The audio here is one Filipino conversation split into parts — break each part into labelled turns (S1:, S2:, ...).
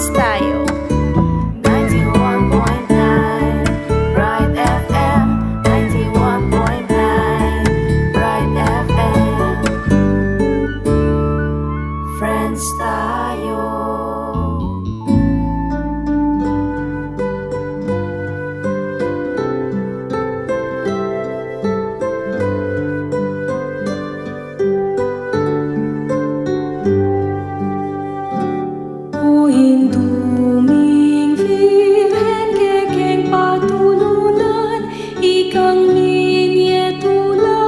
S1: friends tayo. 91.9 Bright FM, 91.9 Bright FM, friends tayo.
S2: Duming Virgen kekeng patulunan, ikang ninyetula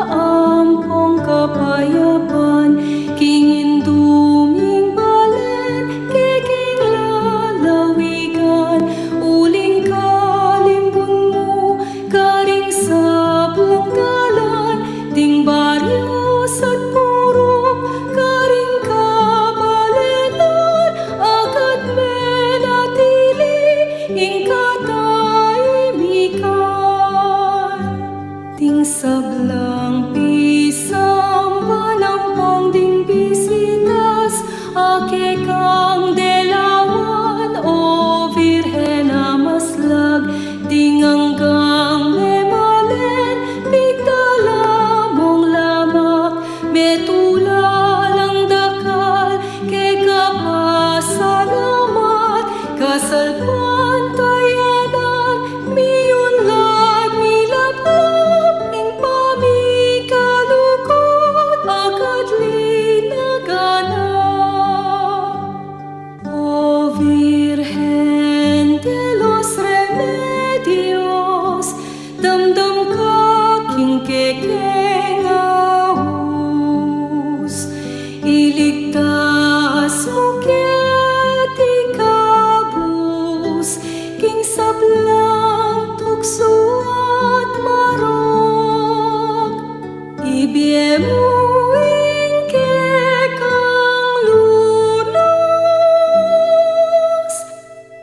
S2: ampong kapayapan, kingin duming balen kekeng lalawigan, uling kalimbun mo karing sablang galan, ding baryos at purok karing kabalenan, agad menatili ing katahimikan. Ding sablang pisang panampong ding bisitas, ake kang delawan o Virgen na maslag, ding hanggang memalen pigdala mong lamak, metula lang dakal ke kapasalamat, kasalpan tayanan miyunlag milaplap ing pamikalukot agad linagana. O Virgen de los Remedios, damdam ka king kekeng ahus, iligtas mo ket ikabus, king sablang tukso at marok, ibiyemo ing kekang lunas,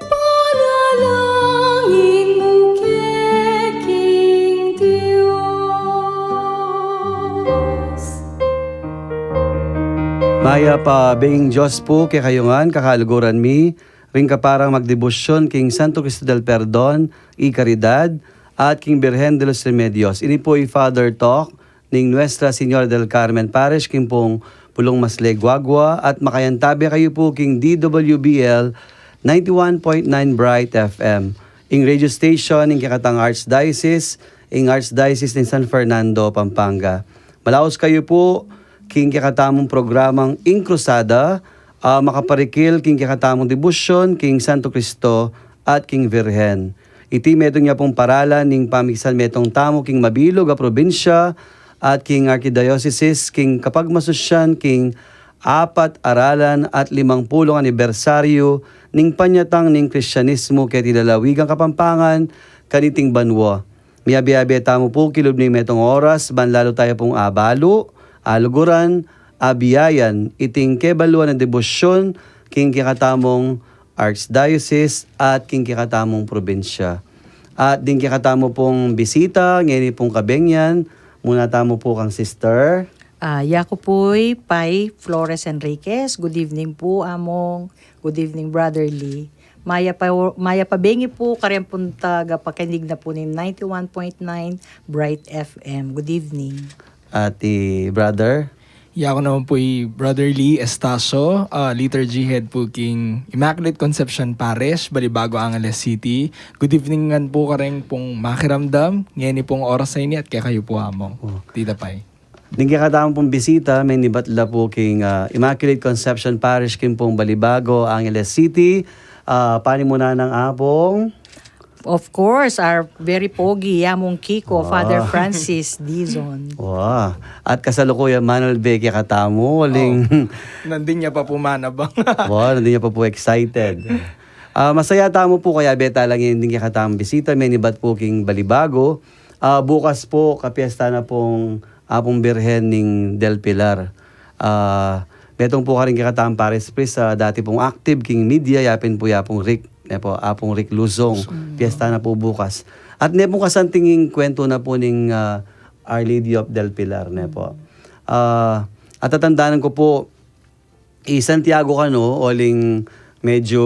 S2: panalangin mo keking Diyos.
S3: Maya pa being Diyos po kay kayungan kakaluguran mi, ring kaparang magdebosyon king Santo Cristo del Perdon, y Caridad, at king Virgen de los Remedios. Ini po Father Talk ning Nuestra Señora del Carmen Parish, king pong Pulong Masle, Guagua, at makayantabi kayo po king DWBL 91.9 Bright FM. Ing radio station ing Kakatang Archdiocese, ing Archdiocese ng San Fernando, Pampanga. Malaos kayo po king kakatamong programang Ing Crusada, makaparikil king kakatamong debosyon king Santo Cristo at king Virgen. Iti medong niya pong paralan ning pamisan metong tamo king mabilog a probinsya at king archdiocese king kapag masusyan king 4 aralan at 50 anibersaryo ning panyatang ning Kristyanismo ket ilalawigang Kapampangan kaniting banwa. Miyabi-abi tamo po kilob ning metong oras banlalo tayo pong abalo, aluguran, abiyayan, iting kebaluan ng debosyon, king kikatamong Archdiocese at king kikatamong probinsya. At din kikatamo pong bisita, ngayon pong kabengyan, muna tamo po kang sister.
S4: Yako po'y Pai Flores Enriquez. Good evening po, among. Good evening, Brother Lee. Maya pa bengi po, karyang punta gapakinig na po ni 91.9 Bright FM. Good evening.
S3: Ati brother.
S5: Ako naman po Brother Lee Estaso, liturgy head po king Immaculate Conception Parish, Balibago, Angeles City. Good evening nga po kareng pong makiramdam. Ngayon pong oras sa ini at kaya kayo po among. Tita Pai.
S3: Din kikatamong pong bisita, may nibatla po king Immaculate Conception Parish king pong Balibago, Angeles City. Pani muna ng apong
S4: Of course, our very pogi, Yamong Kiko, Father Francis Dizon.
S3: Wow. At kasalukuyan Manuel Becky katamo, waling
S5: Nandun niya pa po manabang.
S3: wow, hindi niya pa po excited. Masaya tamo po kaya beta lang hindi niya katamang bisita, may nibat po king Balibago. Bukas po kapiesta na pong apong Birhen ning Del Pilar. Betong po ka rin kakatamang Paris Priest, dati pong active king media, yapin po yapong Rick. Po, apong Rick Luzong. Fiesta na po bukas. At ne po kasantinging kwento na po ning Our Lady of Del Pilar. Ne po. At tatandaan ko po, Santiago kano, oling medyo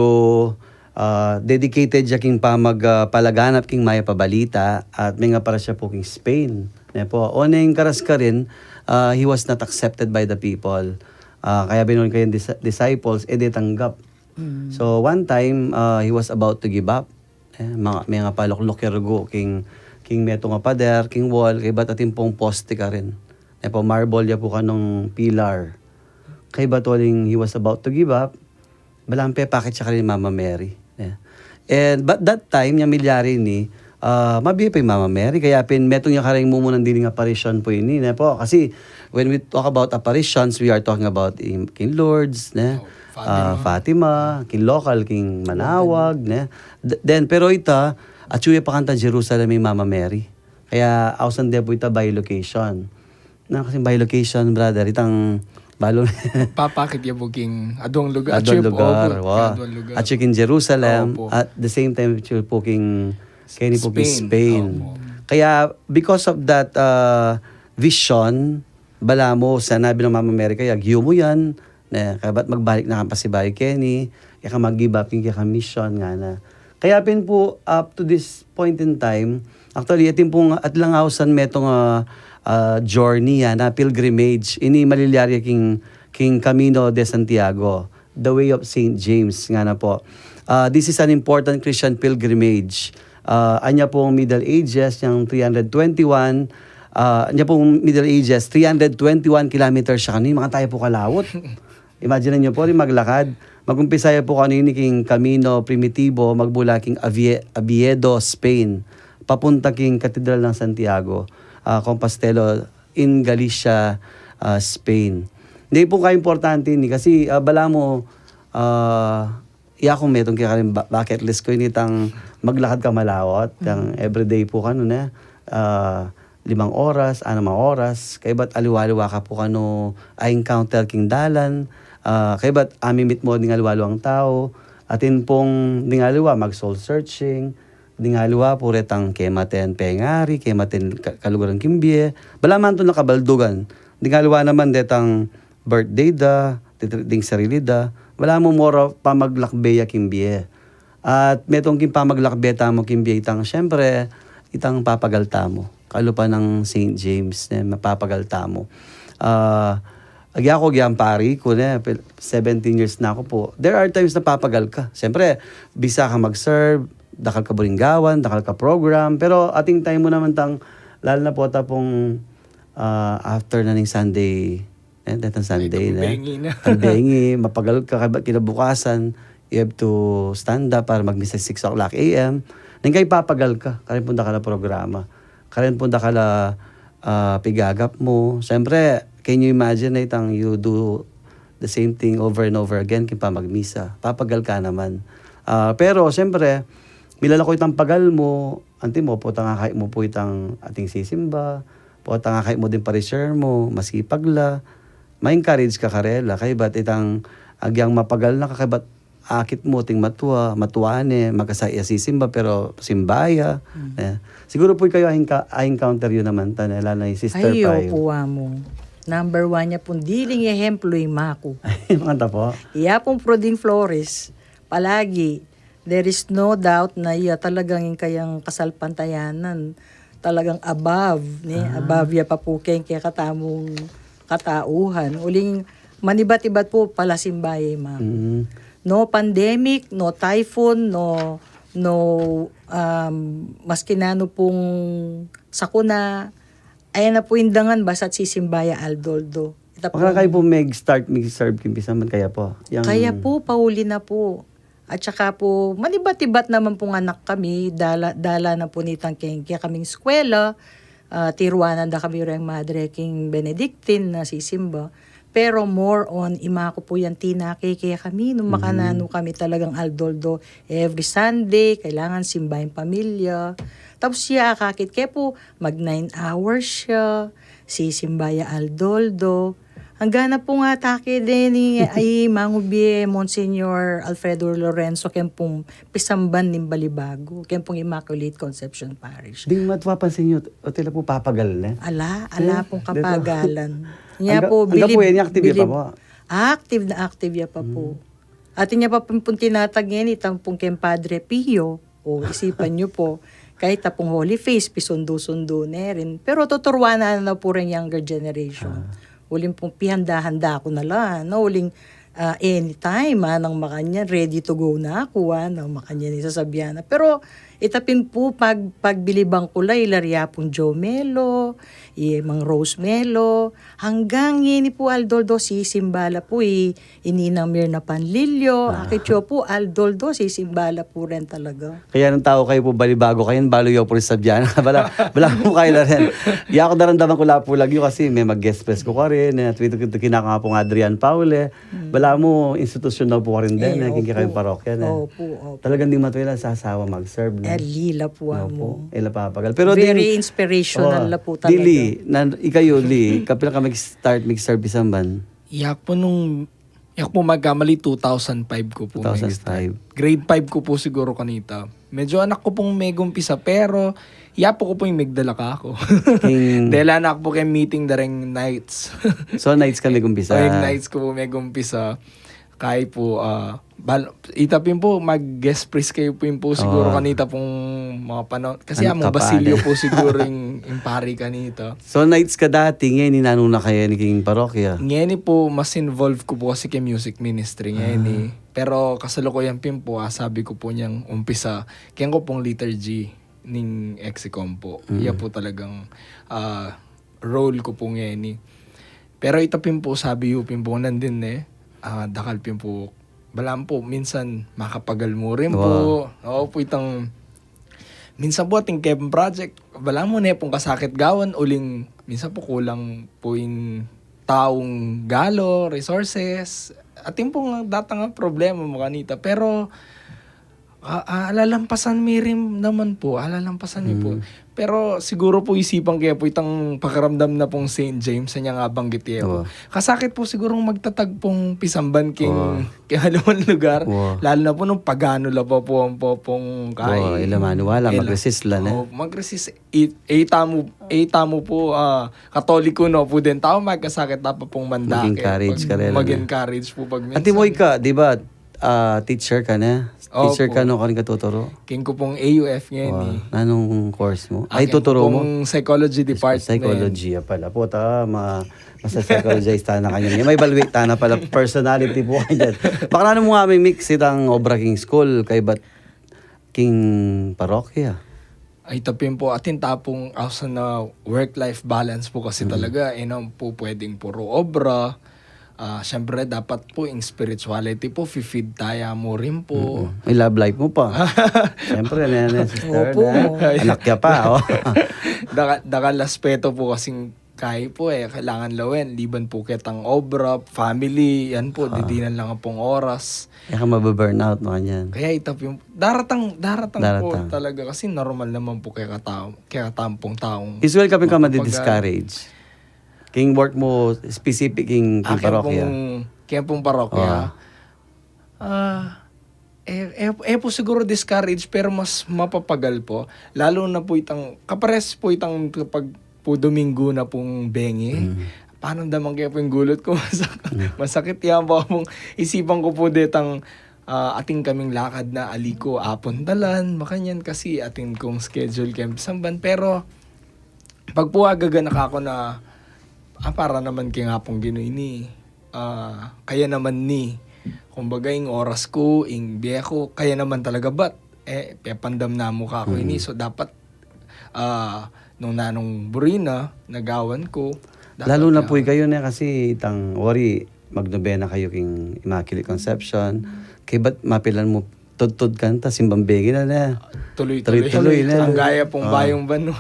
S3: dedicated siya king palaganap king maya pabalita at may nga para siya po king Spain. Po, oneng karas ka rin, he was not accepted by the people. Kaya binunin kayong disciples, edi tanggap. So one time, he was about to give up. May nga paloklok yergo king meto nga pader, king wall, kay ba't atin pong poste ka rin. Po, marble ya po kanong pilar. Kay ba't waling he was about to give up, balampe pakit siya ka rin Mama Mary. And but that time, yung milyari ni, mabiya pa yung Mama Mary, kaya metong yung karing mumunan din ng apparition po yun. Po. Kasi when we talk about apparitions, we are talking about King Lourdes, Fatima, King Local, King Manawag. Then, pero ita, at suya pa kanta Jerusalem yung Mama Mary. Kaya, ausan de po ita by location. Kasi by location, brother, itang balo.
S5: Papakit ya booking adong lugar.
S3: Adong lugar.
S5: lugar.
S3: At in Jerusalem.
S5: Opo.
S3: At the same time, po king Spain.
S5: Opo.
S3: Kaya, because of that vision, bala mo, sanabi ng Mama Mary, kaya giyo mo yan, kaya ba't magbalik na kapasibay Kenny, kaya ka mag-give up yung kaya mission nga na. Kaya po, up to this point in time, actually, atin pong at lang hausan metong journey na pilgrimage, ini malilyarya king Camino de Santiago, the way of St. James nga na po. This is an important Christian pilgrimage. Anya pong Middle Ages, yung 321, anya pong Middle Ages, 321 kilometers siya kanina, mga tayo po kalawot. Imagine niyo po, rin maglakad. Mag-umpisaya po kanina king Camino Primitivo, magbula king Oviedo, Spain, papunta king Katedral ng Santiago, Compostela in Galicia, Spain. Hindi po ka-importante ni kasi bala mo, iya kung metong kaya rin bucket list ko, initang maglakad ka malawot, yung everyday po ka 5 oras, 6 oras, kaya ba't aliwaliwa ka po kano ay encounter king dalan, kaya ba't amimit mo ding aliwalo ang tao, atin pong ding aliwa mag-soul searching, ding aliwa po retang kematen pengari, kematen kalugaran kimbie, balaman to nakabaldugan, ding aliwa naman detang birthday da, ding sarili da, wala mo moro pamaglakbeya kimbie. At metong king pamaglakbeta mo kimbie itang, syempre, itang papagalta mo. Kalupa ng St. James, mapapagalta mo. Agi ako pari ko 17 years na ako po. There are times na papagal ka. Siyempre, bisa ka mag-serve, dakal ka buringgawan, dakal ka program, pero ating time mo naman lalo na po tapong after na ng Sunday, datang Sunday ang bengi, mapagal ka kinabukasan, you have to stand up para mag-misa 6 o'clock a.m. Nangkay papagal ka, karin punta ka na programa. Karin punta ka na pigagap mo. Siyempre, can you imagine na itang you do the same thing over and over again kung pa magmisa. Papagal ka naman. Pero, siyempre, milala ko itang pagal mo, anti mo, po tangakay mo po itang ating sisimba, po tangakay mo din pa-reserve mo, masipagla, ma-encourage ka karela, kay ba't itang agyang mapagal na kay ba't akit mo ting matuane, magkasaya sisimba, pero simbaya. Siguro po kayo encounter yun naman, lalo na yung Sister Pai.
S4: Ayo po mo. Number 1 niya pong diling ehemplo yung mako.
S3: Mga tapo.
S4: Iya pong Proding Flores, palagi, there is no doubt na iya talagang yung kayang kasalpantayanan, talagang above, above ya pa po kaya katamong katauhan. Uling manibat-ibat po pala simbaya mako. No pandemic, no typhoon, no maski nano pong sakuna, ayan na po indangan basta't sisimbaya Aldoldo.
S3: Baka kayo po mag-serve kimpisa man kaya po.
S4: Kaya po, pauli na po. At saka po, manibat-ibat naman pong anak kami, dala na po nitang kaya kaming eskwela, tiruanan da kami rin madre king Benedictine na sisimba. Pero more on, imako po yan tinake kaya kami, nung makanano kami talagang Aldoldo, every Sunday, kailangan simba yung pamilya. Tapos siya, kakit kaya po, mag 9 hours siya, sisimbaya Aldoldo. Hanggang na po nga take din ay mangubie Monsignor Alfredo Lorenzo kempong pisamban ng Balibago, kempong Immaculate Conception Parish.
S3: Di matuwapansin nyo, o tila po papagal na?
S4: Ala pong kapagalan.
S3: Hanggang po yan, active ya pa po?
S4: Active na active ya pa po. Atin niya pa pong tinatag ngayon, itang pong kay Padre Pio. O isipan niyo po, kahit tapong Holy Face, pisundo-sundo na rin. Pero tuturwanan na po rin younger generation. Uling pong pihanda-handa ko na lang. No? Uling anytime, nang makanya, ready to go na ako, nang makanya ni sasabihan na. Pero itapin po, pagbilibang kulay, larya pong Joe Melo, Mang Rose Melo, hanggang yun po Aldoldo, si Simbala po, ininang Mirna Panlilio, akityo po Aldoldo, si Simbala po rin talaga.
S3: Kaya nung tao kayo po balibago kayo, balo yo po rin sabyan. Bala po kayo na rin. Iya ako naramdaman ko lapo lagi kasi may mag-guest press ko ka rin. Tweet ko kinaka pong Adrian Paule. Bala mo, institusyon na po ka rin din. Naging kayong parokya na.
S4: Opo.
S3: Talagang di matwila sa asawa mag-serve. No?
S4: Lila po mo.
S3: Ila papagal. Pero
S4: Very inspirational na po talaga.
S3: Dili, ikayo, Li, kapila ka mag-start mag-serve isang ban?
S5: Iyak po magkamali 2005 ko po.
S3: 2005.
S5: Grade 5 ko po siguro kanita. Medyo anak ko pong may gumpisa pero po ko po yung magdala ka ako. Dahil anak po kayo meeting dareng nights.
S3: So nights kami gumpisa.
S5: Yung nights ko po may gumpisa. Kaya po, itapin po, mag-guest priest kayo po siguro kanita pong mga panahon. Kasi
S3: Ano
S5: mo
S3: ka pa,
S5: Basilio po siguro yung pari kanita.
S3: So nights ka dati, ngayon ninanong na kayo ni King Parokya.
S5: Ngayon po, mas involved ko po kasi kay music ministry ngayon Pero kasalukuyan pin po, sabi ko po niyang umpisa, kaya ko pong liturgy ning Exicom po. Iya po talagang role ko po ngayon Pero itapin po, sabi yung po nandun dakal pin po, balam po, minsan makapagal mo rin po. Oo po itang, minsan po ating Kevin Project, balam mo na pong kasakit gawan, uling, minsan po kulang po yung taong galo, resources, ating pong datang problema mo kanita. Pero, alalampasan mi rin naman po, alalampasan mi po. Pero siguro po isipan kaya po itang pakiramdam na pong St. James sa niya nga banggit Kasakit po siguro magtatag pong pisamban king haluan lugar. Lalo na po nung pagano la po pong kay.
S3: Ilamanuala, mag-resist lang
S5: mag-resist. Tamo po, katoliko no po din. Tao magkasakit na pa pong mandake.
S3: Mag-encourage ka rin.
S5: Mag-encourage po pag minsan.
S3: At Timoy ka, di ba? Teacher ka na? Teacher
S5: Opo.
S3: ka no ka rin katuturo?
S5: King ko pong AUF ngayon
S3: Anong course mo? Ay,
S5: Akin
S3: tuturo
S5: po
S3: mo?
S5: pong psychology department.
S3: Psychology pala po. Masa psychologist na kayo. May evaluate na pala personality po kayo dyan. Baka na mo nga may mix itang Obra King School kay ba't King Parokya?
S5: Ay tapin po atin tapong asa na work-life balance po kasi talaga po pwedeng puro obra. Siyempre dapat po yung spirituality po feed tayo mo rin po.
S3: May love life mo pa. Siyempre, sister
S4: Opo.
S3: na. Anak niya pa.
S5: Dakal aspeto po kasing kaya po kailangan lawin. Liban po kitang obra, family, yan po, didinan lang ang pong oras.
S3: Kaya ka mababurnout mo kanyan.
S5: Kaya itapin, daratang po talaga kasi normal naman po kaya katampong taong.
S3: Usual kami ka madi-discourage. King work mo, specific king parokya.
S5: Kaya pong parokya. Po siguro discourage pero mas mapapagal po. Lalo na po kapares po kapag po Domingo na pong bengi. Paano naman kaya po yung gulot ko? Masakit yan po pong isipan ko po detang ating kaming lakad na aliko apuntalan. Makanyan kasi ating kong schedule kaya samban. Pero pag po agaganak ako na para naman kaya nga pong ginoy kaya naman kumbaga yung oras ko, yung biya ko, kaya naman talaga ba't pepandam na mukha ko so dapat nung nanong burina, nagawan ko.
S3: Lalo na po kayo na kasi magnobena kayo king Immaculate Conception. Kaya ba't mapilan mo tudtud kanta, simbang begi na. Tuloy-tuloy na.
S5: Ang gaya pong bayong bano.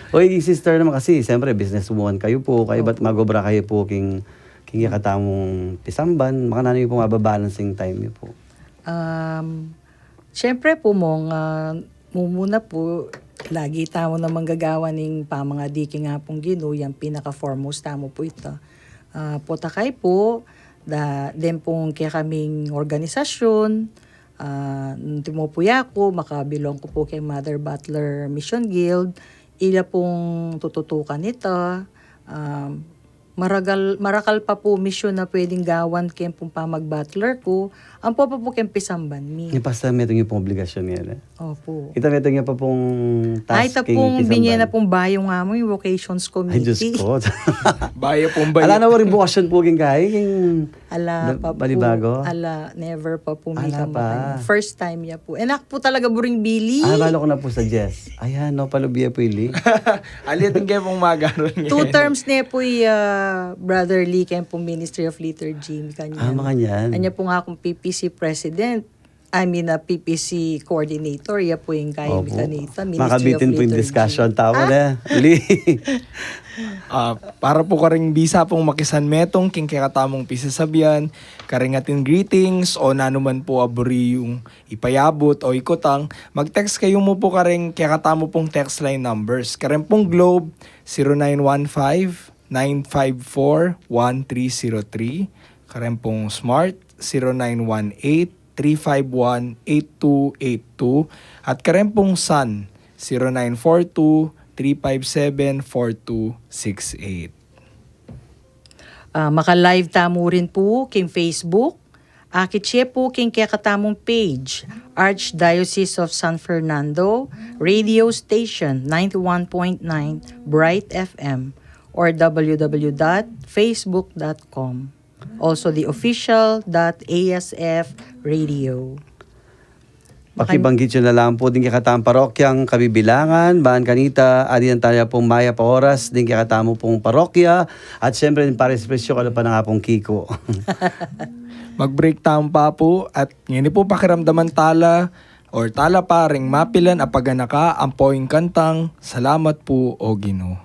S3: Oy, sister naman kasi, siyempre, businesswoman kayo po. Kaya ba't magobra kayo po king katamong pisamban? Maka nanay po mababalancing time niyo po.
S4: Siyempre po muna po, lagi tamo na manggagawa ng mga diki nga pong Ginoo, yung pinaka-foremost tamo po ito. Potakay po, din pong kaya kaming organisasyon, tumupuya ko, makabilong ko po kay Mother Butler Mission Guild, ila pong tututukan ito, marakal pa po misyon na pwedeng gawan ken pong pamag-butler ko. Ang po ken pisamban mi.
S3: Yung pasta metong yung pong obligasyon niya.
S4: Opo.
S3: Kita metong yung pa pong
S4: Ay,
S3: tasking.
S4: tapong binye na pong bayong nga mo yung vocations
S3: Ay, Diyos
S4: committee.
S3: ko.
S5: Baya pong baya.
S3: Ala na rin bukasyon po king kay.
S4: Ala pa po.
S3: Balibago?
S4: Ala, never pa po
S3: Ala
S4: mi
S3: pa.
S4: First time niya po. Enak po talaga buring Billy.
S3: Balo ko na po sa Jess. Ayan, no, palubiya po ili.
S5: Alitin kayo pong magaron ngayon.
S4: 2 terms niya po Brother Lee kaya po Ministry of Liturgy. Kanya.
S3: Makanyan.
S4: Kanya po nga akong PPC President. PPC Coordinator. Iya po yung kaya
S3: Opo.
S4: kanita. Ministry
S3: Makabitin
S4: of
S3: po yung
S4: Liturgy.
S3: discussion. Tawa na. Uli.
S5: Para po karing bisa pong makisan metong king kakatamong pisasabihan, karingatin greetings o nanuman po aburi yung ipayabot o ikotang, mag-text kayo mo po karing kakatamo pong text line numbers. Karing pong Globe 0915-954-1303. Karing pong Smart 0918-351-8282. At karing pong Sun 0942-357-4268.
S4: Maka-live tamo rin po king Facebook. Akit siya po king kakatamong page. Archdiocese of San Fernando Radio Station 91.9 Bright FM or www.facebook.com. Also the official.asf radio.
S3: Pakibanggit nyo na lang po din kakatang parokyang kabibilangan, bahan kanita, adiyan tayo pong maya pa oras, din kakatamo pong parokya, at syempre din para espresyo ka pa na nga pong Kiko.
S5: Mag-break time pa po at ngayon po pakiramdaman tala or tala pa ring mapilan apaganaka ang poing kantang Salamat po o Ginoo.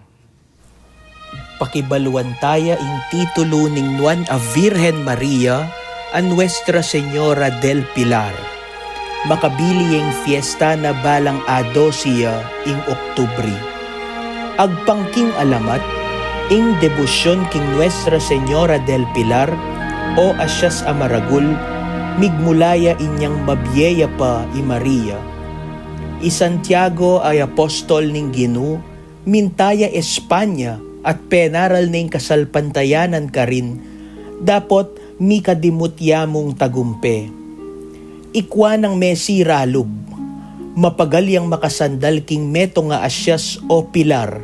S6: Pakibaluan taya ing titulo ning Nuan a Virgen Maria a Nuestra Señora del Pilar. Makabili ang fiesta na balang A12 ing Oktubri. Agpangking alamat, ing debosyon king Nuestra Señora del Pilar o asyas amaragul, migmulaya inyang mabyeya pa i Maria. I Santiago ay apostol ning Ginoo, mintaya Espanya at penaral ning kasalpantayanan ka rin, dapot mikadimutyamong tagumpe. Ikwa ng Messi ralub, mapagalyang makasandal king meto nga asyas o pilar.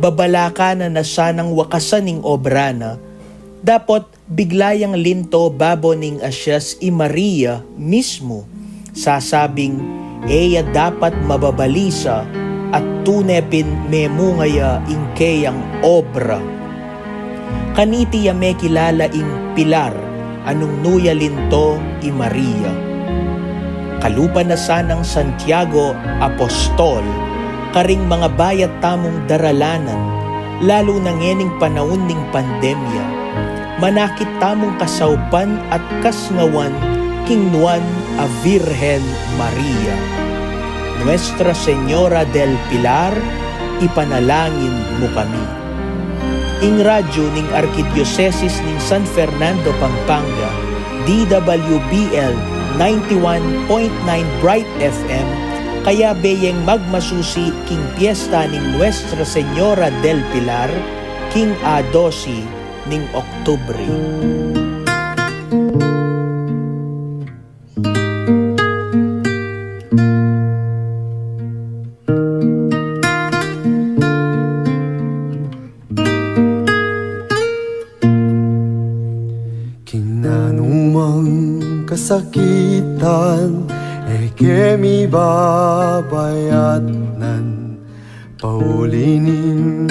S6: Babalaka na nasanang wakasan ning obra na, dapot biglayang linto babo ning asyas i Maria mismo, sasabing eya dapat mababalisa at tunepin memungaya ing keyang obra. Kanitiya me kilala ing pilar, anong nuya linto i Maria. Kalupa na sanang Santiago Apostol, karing mga bayat tamong daralanan, lalo na ngening panahon ning pandemya, manakit tamong kasaupan at kasngawan king Nuan a Virgen Maria. Nuestra Señora del Pilar, ipanalangin mo kami. Ing radyo ning Arkidiyosesis ning San Fernando, Pampanga, DWBL 91.9 Bright FM, kaya beyeng magmasusi king piyesta ning Nuestra Señora del Pilar, king A12 ning Oktubre.
S7: Kinanumang kasakitan kemi babayatnan, paulinin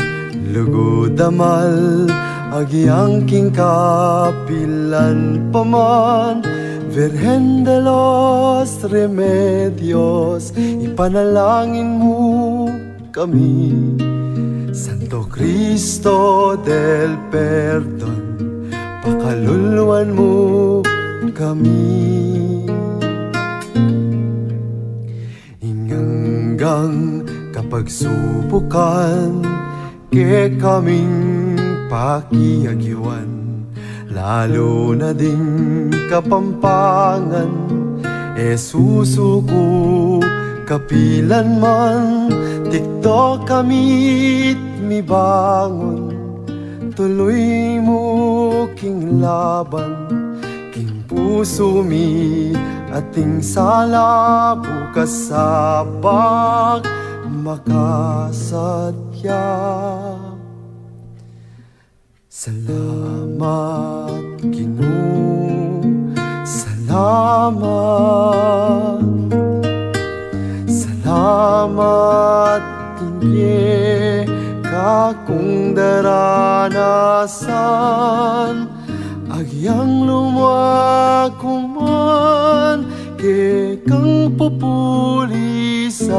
S7: lugodamal agyang king kapilan paman. Virgen de los Remedios, ipanalangin mo kami. Santo Cristo del Perdon, pakaluluan mo kami. Hanggang kapag subukan ke kaming pakiagiwan, lalo na ding kapampangan, susuko kapilan man, tikto kamit mibangon, tuloy mo king laban, king puso mi ating sala bukas sa pag makasadya. Salamat Ginoo, salamat, salamat tingge kakong daranasan, agyang lumakuman ke kang pupulisan,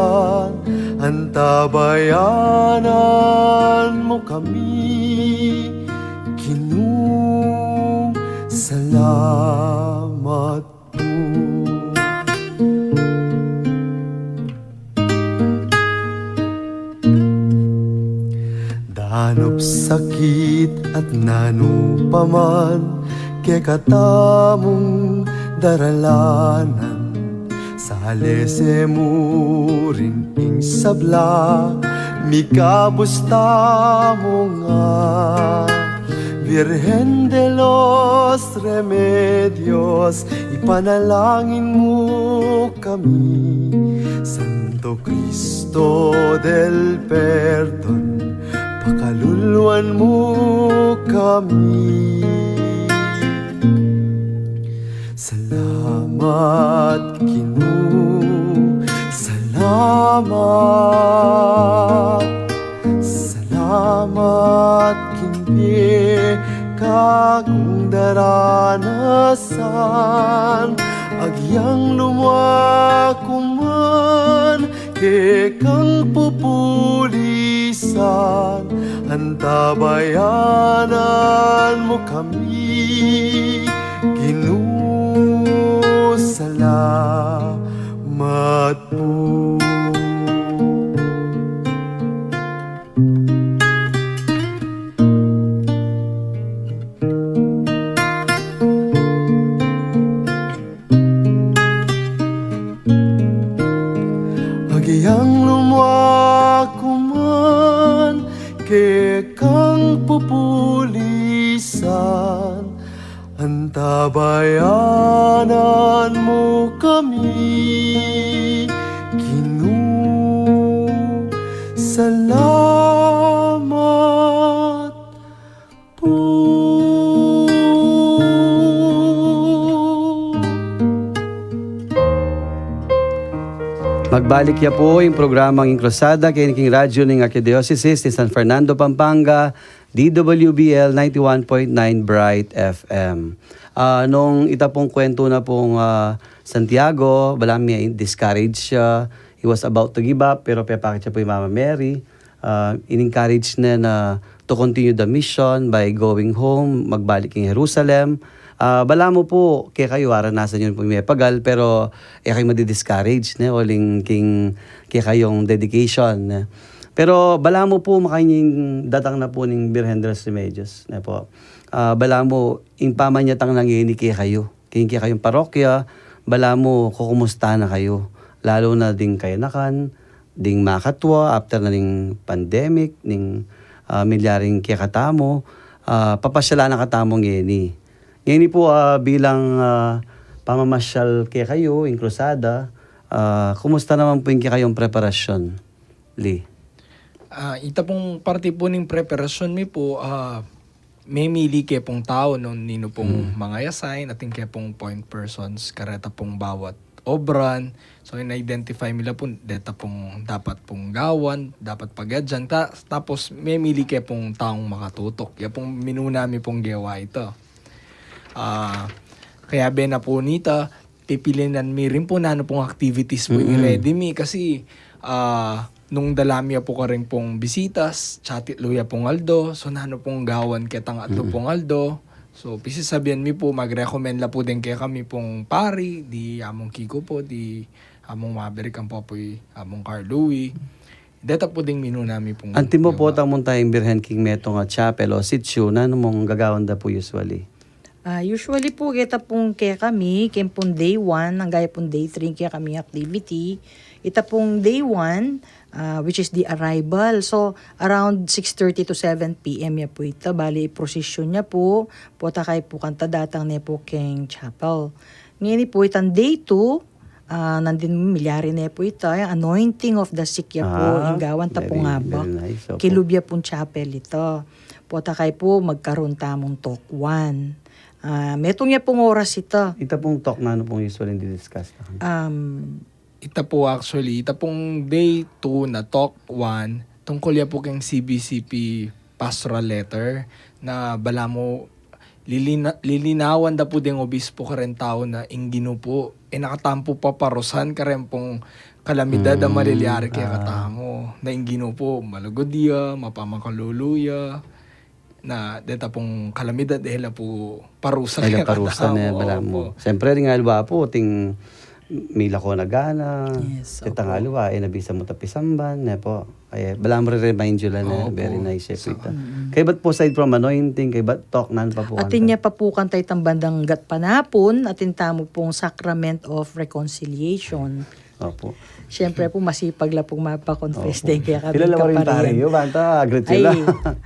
S7: antabayanan mo kami Ginoo, salamat po. Danop sakit at nanupaman, ke katamong daralanan, salese mo rin ing sabla, mikabusta mo nga. Virgen de los Remedios, ipanalangin mo kami. Santo Cristo del Perdon, pakaluluan mo kami. Salamat Ginoo, salamat, salamat Ginoo, kakong daranasan, agyang lumakuman ke kang pupulisan, antabayanan mo kami Ginoo, salamat po. Agyang lumakuman ke kang pupulisan, antabayanan mo kami Ginoo, salamat po.
S3: Magbalik ya po yung programang Inkrusada kay King Radyo ng Archdiocese ni San Fernando, Pampanga, DWBL 91.9 Bright FM. Nung itapong kwento na pong Santiago, balami discouraged siya. He was about to give up, pero pepakit siya po yung Mama Mary. In-encourage na to continue the mission by going home, magbalik ng Jerusalem. Bala mo po, kaya kayo, aranasan yun po may pagal, pero kayo madi-discourage, oling kaya kayong dedication. Pero bala mo po, makanyang datang na po ng Virgen de los Remedios. Po. Bala mo, impamanyatang nangini kaya kayo. Kaya kayong parokya, bala mo, kukumusta na kayo. Lalo na ding kayanakan, ding makatwa, after na ding pandemic, ding milyaring kaya katamo, papasyala na katamong yeni. Ngayon po bilang pamamasyal kaya kayo, Inkrusada, kumusta naman po yung kaya kayong preparasyon, Lee?
S5: Ita pong parte po ng preparasyon mi po, may mili kaya pong tao nung nino pong mga yasain, ating kaya pong point persons, kareta pong bawat obran. So, in-identify nila po, deta pong dapat pong gawan, dapat pagadyan. Tapos, may mili kaya pong taong makatutok. Kaya pong minunami pong gawa ito. Kaya na po nita, pipilinan mi rin po na ano pong activities po i-ready mi. Kasi, nung dalamya po ka rin pong bisitas, chatit luya pong aldo, so nano pong gawan ketang atlo pong aldo. So, pisisabihan mi po, mag-recommend la po din kaya kami pong pari, di among Kiko po, di among Maverick ang po po, among Carl Louie. Deta po ding minu namin pong...
S3: Anti mo po tamong tayong Birhen King Meto nga chapel o sitio na mong gagawan da po usually?
S4: Usually po, kita pong kaya kami, kaya pong day 1, ang gaya pong day 3, kaya kami activity. Ita pong day 1, which is the arrival. So, around 6:30 to 7 p.m. ya po ita. Bali, procession niya po. Takay po kanta datang na po keng chapel. Ngayon po itang day 2, nandin milyari na po ita. Anointing of the sick ya po. Inggawan ta po nga ba.
S3: Very nice. Opo.
S4: Kilubya pong chapel ito. Takay po magkaroon tamong talk 1. Metong niya pong oras ito.
S3: Ita pong talk na ano pong usually di-discuss na.
S5: Ita po actually, ita pong day 2 na talk 1, tungkol ya po kang CBCP pastoral letter na bala mo lilinawan da po ding obispo karen tao na inggino po. Nakatampo pa parusan karen pong kalamidad na marilyari kaya katamo. Na inggino po malugodiya, mapamakалuluya, na deta pong kalamidad dahil po parusa
S3: Ay,
S5: kaya
S3: parusa na
S5: katamo.
S3: bala mo.
S5: Opo.
S3: Siyempre, rin nga alwa po, ting mila ko nagana.
S4: Yes,
S3: Kita nga alwa, nabisa mo tapisamban, na po. Kaya, bala mo remind you lang na
S5: Opo.
S3: very nice po ito. Kaya ba't po aside from anointing, kaya ba't talk nan pa po?
S4: Atin niya pa po kantay itang bandang gat panapon, atin tamo pong Sacrament of Reconciliation.
S3: Opo.
S4: Siyempre po masipag la pong mapakonfess
S3: Opo.
S4: din kaya kami
S3: Kilala mo rin pare yun, banta, great sila.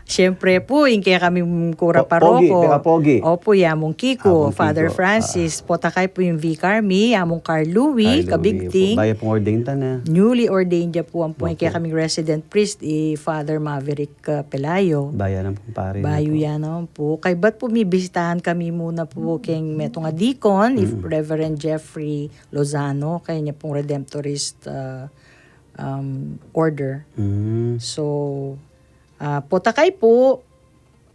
S4: siyempre po, yung kaya kami kura
S3: Pogi,
S4: paroko.
S3: teka, Pogi.
S4: Opo, yamong Kiko,
S3: Among
S4: Father
S3: Kiko,
S4: Francis, Potakay po yung Vicar me, yamong Carl Louis, Kabigting.
S3: Baya pong ordained ta na.
S4: Newly ordained niya po ang po,
S3: Opo.
S4: kaya kaming resident priest, Father Maverick Pelayo.
S3: Baya ng pong pare.
S4: Bayo yan naman po. Kay ba't po may bisitahan kami muna po keng meto nga deacon, if Reverend Jeffrey Lozano, kaya niya pong Redemptorist order. So, potakay po,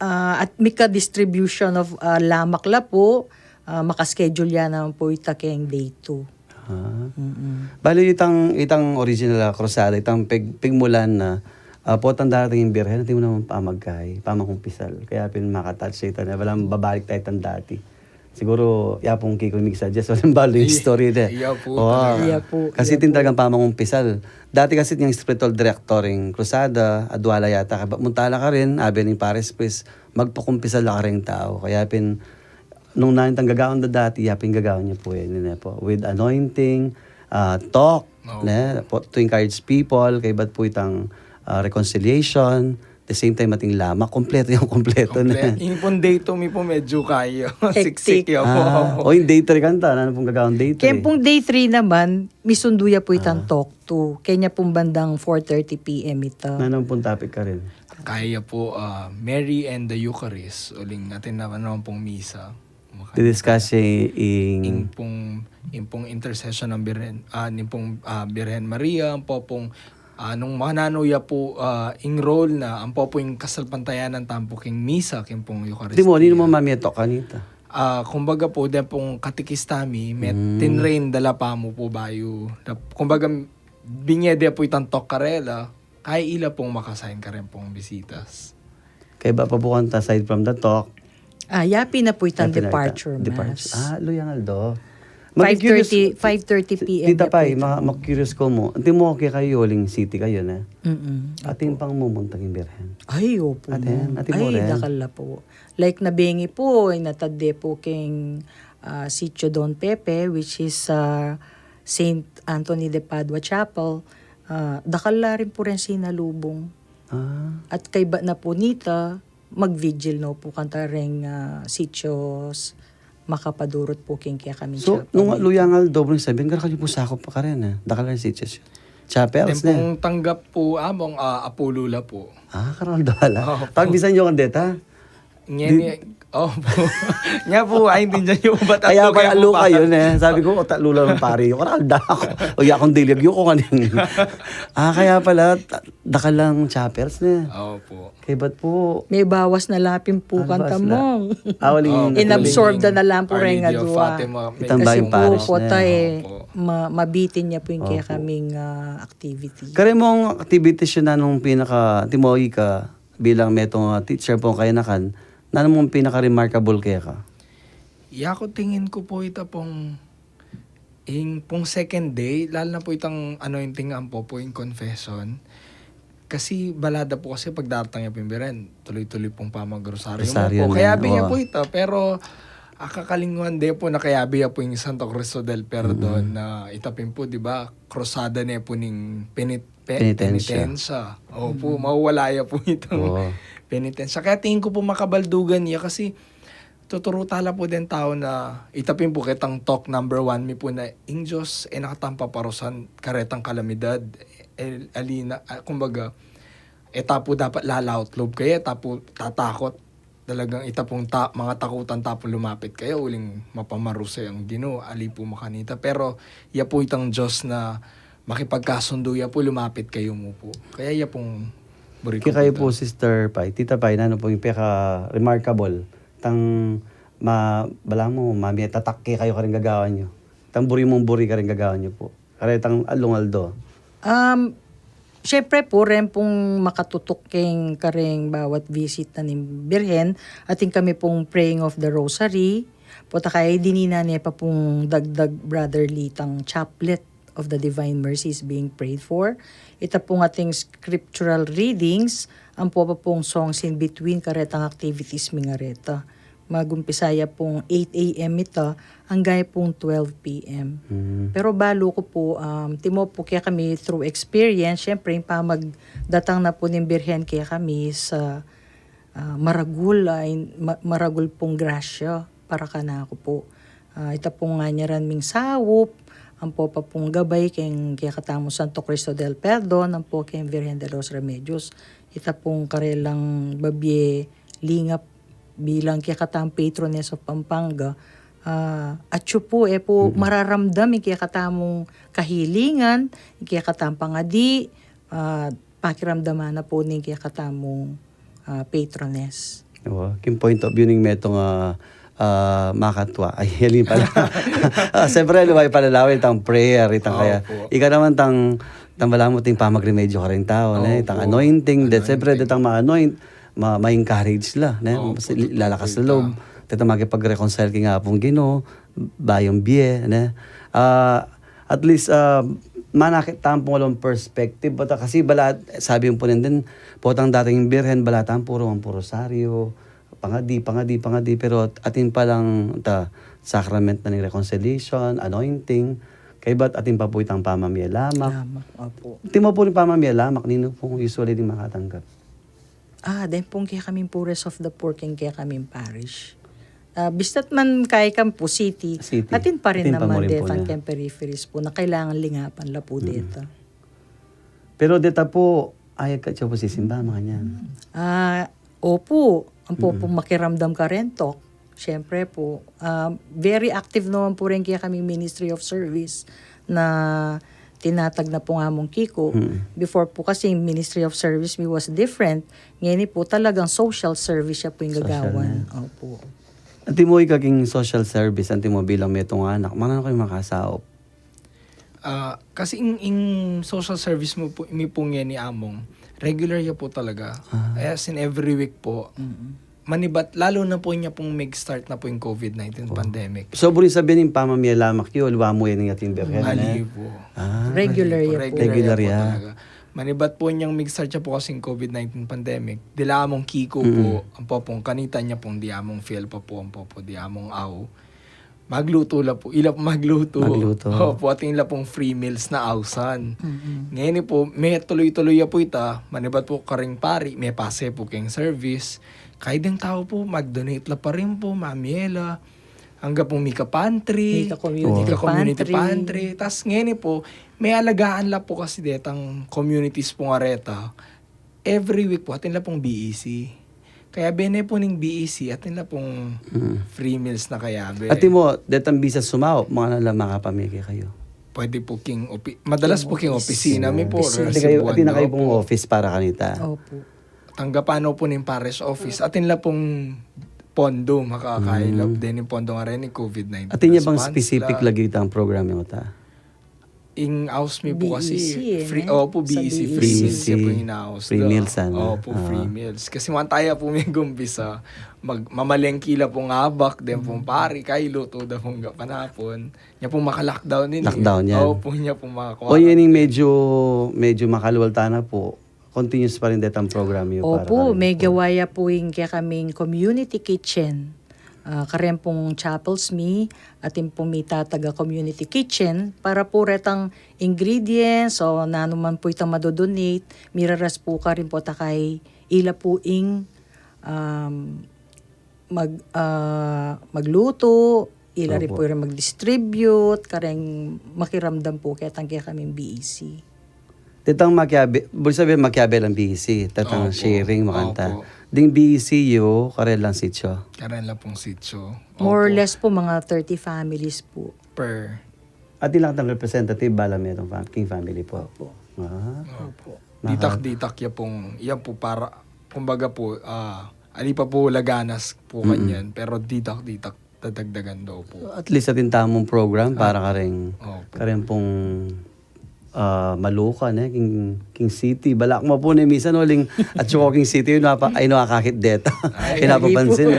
S4: at mika distribution of lamakla po, makaschedule yan naman po ita keng day 2.
S3: Bali itang original krusada, itang pigmulan na potang darating yung birhen, hindi mo naman pamagkay, pamakumpisal. Kaya makatatch siya ito na walang babalik tayo tan dati. Siguro, yapong Kiko Migsadjes, walang balo yung story na.
S5: Iya po,
S3: Oo.
S5: talaga.
S4: Iya po,
S3: Kasi tindagang pamakumpisal. Dati kasi yung spiritual director ng krusada, adwala yata, muntala ka rin, abi ng Paris Priest, magpakumpisal ka rin tao. Kaya nung nanitang gagawin na dati, yapin gagawin niya po yun, po. With anointing, talk, to encourage people, kay ba't po itang reconciliation, the same time ating lama, kompleto yung kompleto na.
S5: Yung pong day 2 mi po medyo kayo.
S4: Hectic.
S5: Siksik ya po.
S3: O yung day 3 kanta, ano pong gagawin day 3?
S4: Kaya pong day 3 naman, misunduya po itang talk 2. Kaya niya pong bandang 4:30 p.m. ito.
S3: Ano pong topic ka rin?
S5: Kaya po Mary and the Eucharist. Uling natin naman pong misa.
S3: Didiscuss siya yung...
S5: Yung pong intercession ng Birhen, yung pong Birhen Maria, ang po pong nung mananuya po enroll na ang po yung kasalpantayanan tampo king misa king pong Eucharistia.
S3: Di mo, hindi mo mamieto kanita.
S5: Kumbaga po, dahil pong katikistami, tinrain dala pa mo po bayo. Kumbaga, binyede po itang tok karela, kaya ila pong makasign ka rin pong bisitas.
S3: Kaya ba pa po kanta aside from the talk?
S4: Yapi na po itang
S3: Happy na
S4: departure
S3: ita-
S4: mass.
S3: Luyang Aldo.
S4: 5:30 p.m.
S3: Tita
S4: na po
S3: Pai,
S4: ito.
S3: mag-curious ko mo. Hindi mo okay kayo, Ling City kayo na.
S4: Mm-mm.
S3: Ating pang mumuntang yung birhen.
S4: Ay, opo.
S3: Atin mo
S4: Ay,
S3: rin.
S4: dakala po. Like nabengi po, natade po king Sitio Don Pepe, which is Saint Anthony de Padua Chapel. Dakala rin po rin sinalubong. At kay ba na po nita, mag-vigil no po kanta ring sitios makapadurot po king kaya kami
S3: So,
S4: chapel.
S3: nung Luyang Aldo, nung sabihin, karakali po sakop pa ka rin ha. Dakala yung sitches yun. Chapels
S5: Then
S3: na.
S5: pong tanggap po among Apolula po.
S3: Karal dala.
S5: Opo.
S3: Pag bisan nyo kan deta.
S5: Po. Nga po, ay hindi dyan yung batat.
S3: Kaya pala alo kayo na. Sabi ko, tatlo lang ng pari. Yung karal da ako. O yakong dilig yung ko kanin. Kaya pala, dakal lang chapels na.
S5: Opo.
S3: Kaya ba't po?
S4: May bawas na lapin po
S3: Bawas
S4: kanta
S3: na.
S4: mong.
S3: Waling
S4: Inabsorb na lang po
S5: Our
S4: rin
S5: Lady
S4: nga
S5: of
S4: dua.
S5: Fatima.
S3: Itang
S4: Kasi
S3: bayang
S4: po,
S3: parish
S4: po
S3: na.
S5: Opo.
S4: mabitin niya po yung kaya
S3: Opo.
S4: kaming activity.
S3: Kaya mong activities yun na nung timoy ka bilang metong teacher po kaya nakan, na mong pinaka-remarkable kaya ka?
S5: Ko tingin ko po ito pong pong second day, lalo na po itang anointing ang po yung confession. Kasi balada po kasi pagdatang niya pimbiren, tuloy-tuloy pong pamagrosaryo
S3: Rosaryo
S5: mo po.
S3: na,
S5: Kaya bigyan
S3: oo.
S5: po ito. Pero Akakalinguan de po nakayabi po yung Santo Cristo del Perdon na itapin po, di ba? Krusada na po ning
S3: Penitensya.
S5: penitensya. Opo, mawawala ya po itong
S3: Oo.
S5: penitensya. Kaya tingin ko po makabaldugan niya kasi tuturo tala po din tao na itapin po kitang talk number 1 mi po na ing Diyos nakatampa parusan karetang kalamidad. Alina, kumbaga, tapo dapat lalaot loob kayo, tapo tatakot talagang itapong mga takutan tapo lumapit kayo uling mapamarusay ang Ginoo ali po makanita pero ya po itang Diyos na makipagkasundo ya po lumapit kayo mo po kaya ya pong buri ko
S3: Kaya kayo
S5: po
S3: po, Sister Pai, Tita Pai, ano po yung remarkable tang balang mo, mami, tatak kayo ka rin gagawan nyo. Tang buri mong buri ka rin gagawan nyo po. Kaya tang alungaldo.
S4: Syempre po, rin pong makatutok keng karing bawat visit na ni Birhen, ating kami pong praying of the rosary, po takay dinina niya pa pong dagdag brotherly tang chaplet of the Divine Mercies being prayed for. Ito pong ating scriptural readings, ang po pa pong songs in between karetang activities mingareta. Magumpisaya pong 8 a.m. ito, hanggang pong 12 p.m. Pero balo ko po, timo po kaya kami through experience, syempre yung pamagdatang na po ng Birhen kaya kami sa maragul pong grasya para ka na ako po. Ito pong nga niya ming sawop, ang po pa pong gabay kaya katamo Santo Cristo del Perdon, ang po kay Virgen de los Remedios. Ito pong karelang babye lingap bilang kaya katang patroness of Pampanga. At siya po, mararamdam kaya katamong kahilingan, kaya katang pangadi, pakiramdaman na po ni kaya katamong patroness.
S3: Kim point of view ning metong makatwa. Ay, halin pala. Siyempre, luway palalawin, tang prayer, itang kaya. Ika naman tang balang mo ting pamagremedyo ka rin tao, itang anointing, siyempre, itang ma-anoint, ma-encourage sila, lalakas na loob. Tita makipag-reconcile ki nga pong Ginoo, bayong biye, at least, manakita pong walang perspective. But, kasi balat, sabi yung po din, potang dating Birhen, balatan, puro rosaryo, pangadi, pero atin palang sacrament na ng reconciliation, anointing, kaya ba't atin pa po itang pamamiyalamak.
S4: Opo.
S3: Atin mo po rin pamamiyalamak, nino po usually din makatanggap.
S4: Then pong kaya kaming Poorest of the Poor, kaya kaming parish. Bistat man kaya kam po city, atin pa rin
S3: Atin pa mo
S4: naman
S3: rin po
S4: dito ang
S3: na.
S4: peripheries po na kailangan lingapan la po dito.
S3: Pero deta po, ayag ka siya po sisimba, mga niyan.
S4: Opo, ang po pong makiramdam ka rin to. Siyempre po, very active naman po rin kaya kaming Ministry of Service na tinatag na po nga mong Kiko. Before po kasi yung Ministry of Service mi was different. Ngayon po talagang social service siya po yung gagawan. Opo.
S3: Anti mo ikaging social service, anti mo bilang metong anak, mana kayo makasaop?
S5: Kasi in social service mo po, mi po nga ni Among, regular ya po talaga. As in every week po, manibat, lalo na po niya pong mag-start na po yung COVID-19 pandemic.
S3: So, buri sabihin yung pamamiyalamak yun, luwa mo yan ng ating Birhen.
S5: Mali po.
S4: Regular yan po.
S3: Regular
S5: po
S3: ya.
S5: talaga. Manibat po niyang mag-start siya po kasing COVID-19 pandemic. Dila among Kiko po, ang po pong kanita niya pong di among feel pa po, ang po di among aw. Magluto la po. Ila po magluto. Opo, ating ila pong free meals na awsan. Ngayon po, may tuloy-tuloy po ita. Manibat po karing pari, may pase po kayong service. Kahit din tao po, mag-donate la pa rin po, mamiela. Hanggang po Mika Pantry.
S4: Mika Community
S5: Pantry. Tapos ngayon po, may alagaan la po kasi detang communities po nga reta. Every week po, atin la pong BEC. Kaya bene po ng BEC, atin la pong free meals na kaya.
S3: Ati mo, detang bisa sumao, mga nalang makapamigay kayo.
S5: Pwede po king madalas po king opisina. May po,
S3: Ati na kayo pong office para kanita.
S4: Opo.
S5: Tanggapan po ng parish office. Atin la pong pondo, makakailap din yung pondo nga rin ni COVID-19.
S3: Ati niya bang specific lagi ang program yung ta?
S5: In house mi po kasi
S4: BEC,
S5: free
S4: Sa
S5: po BEC free meals
S3: BEC.
S5: po in house.
S3: Free meals, ano?
S5: Opo, free meals. Kasi man tayo po may gumbisa mamalengkila po nga bak den pong pari kay luto da pong panapon. Nya po maka-lockdown din.
S3: Lockdown yan.
S5: Opo, nya po makakuha.
S3: O yun yung medyo makaluwalta na po. Continuous pa rin detang program yun.
S4: Opo, may gawaya po yung kaya kaming community kitchen karen pong Chapels Me at pong may tataga community kitchen para po retang ingredients o nanuman po itang madodonate miraras po ka rin po takay ila po ing magluto ila rin po
S3: Opo.
S4: rin mag-distribute kareng makiramdam po kaya tangkaya kaming BEC.
S3: Titang Makiabe, sabihin Makiabe lang BC, tatang
S5: Opo.
S3: sharing makanta.
S5: Opo.
S3: Ding BC yo, kare lang sityo.
S5: Karen lang pong sitio.
S4: More or
S5: Opo.
S4: less po mga 30 families po.
S5: Per.
S3: At ilang tang representative bala metong King family po. Ah.
S5: Opo. Ditak-ditak yan po para, kumbaga po, ali pa po laganas po kanyan, pero ditak-ditak dadagdagan daw po.
S3: At least atin tamong program para kareng
S5: Opo.
S3: pong Malukan King City balak mo po ni misan uling at saka King City yun ay nakakakit deta hinapapansin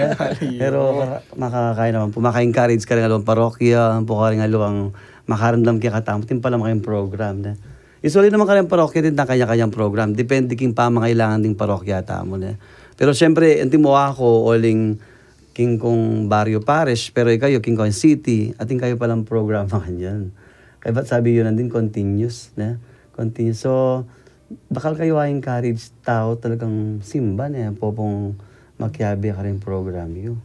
S3: pero makakain naman po maka-encourage ka rin along parokya po ka rin along makaramdam kaya katamutin pala makayong program na usually naman ka rin parokya din na kanya-kanyang program depende king pamangailangan ding parokya tamo na pero syempre anti mo ako uling king kong barrio parish pero ikayo king kong city ating kayo palang program kanyan. Kaya ba't sabi yun nandun continuous na? Continuous. So, bakal kayo ay encourage tao talagang simba na po pong Makiabe ka rin program yun.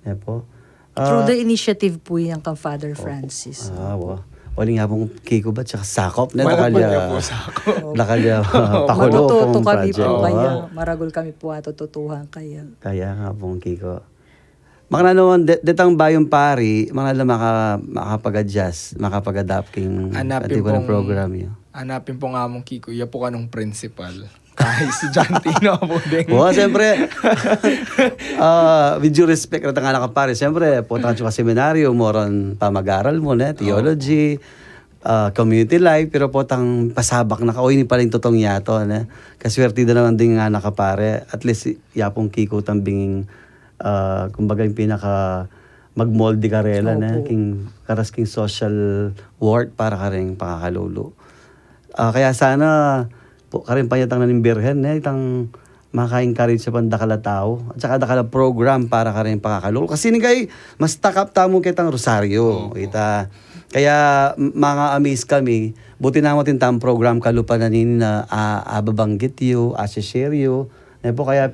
S3: Yan po.
S4: Through the initiative po yan kang Father Francis.
S3: Wow. Waling nga pong Kiko ba tsaka sakop na
S5: Malapit
S3: nakalya.
S5: niya po sa ako.
S3: Nakalya pakulo
S4: Matututo
S3: pong
S4: kami
S3: project.
S4: po kaya.
S3: Oo.
S4: Maragol kami po at tututuhan kaya.
S3: Kaya nga pong Kiko. Mga naman, detang bayong pari, mga na makapag-adjust, makapag-adapt king
S5: Hanapin
S3: ko ng
S5: pong-
S3: program yun.
S5: Hanapin po nga mong Kiko, iya po ka nung principal. Kahit estudyante na po din.
S3: Oo, siyempre, with due respect na nga nakapare, siyempre, punta ka sa seminaryo, moron pamag-aral mo na, theology, community life, pero potang pasabak na ka, o ini pala yung totong yato, na. Kaswerte na naman din nga nakapare, at least yapong Kiko tambinging, kumbaga yung pinaka mag-moldy karela na, king karas king social work para ka rin pakakalolo. Kaya sana, po, karin panyatang na ng birhen, itang maka-encourage sa pandakala tao, at saka dakala program para ka rin pakakalolo. Kasi ni kay, mas takap tamo kitang rosaryo. Ita, kaya mga amaze kami, buti na mo tintang program kalupa na nini na ababanggit yu, asishare yu, na po kaya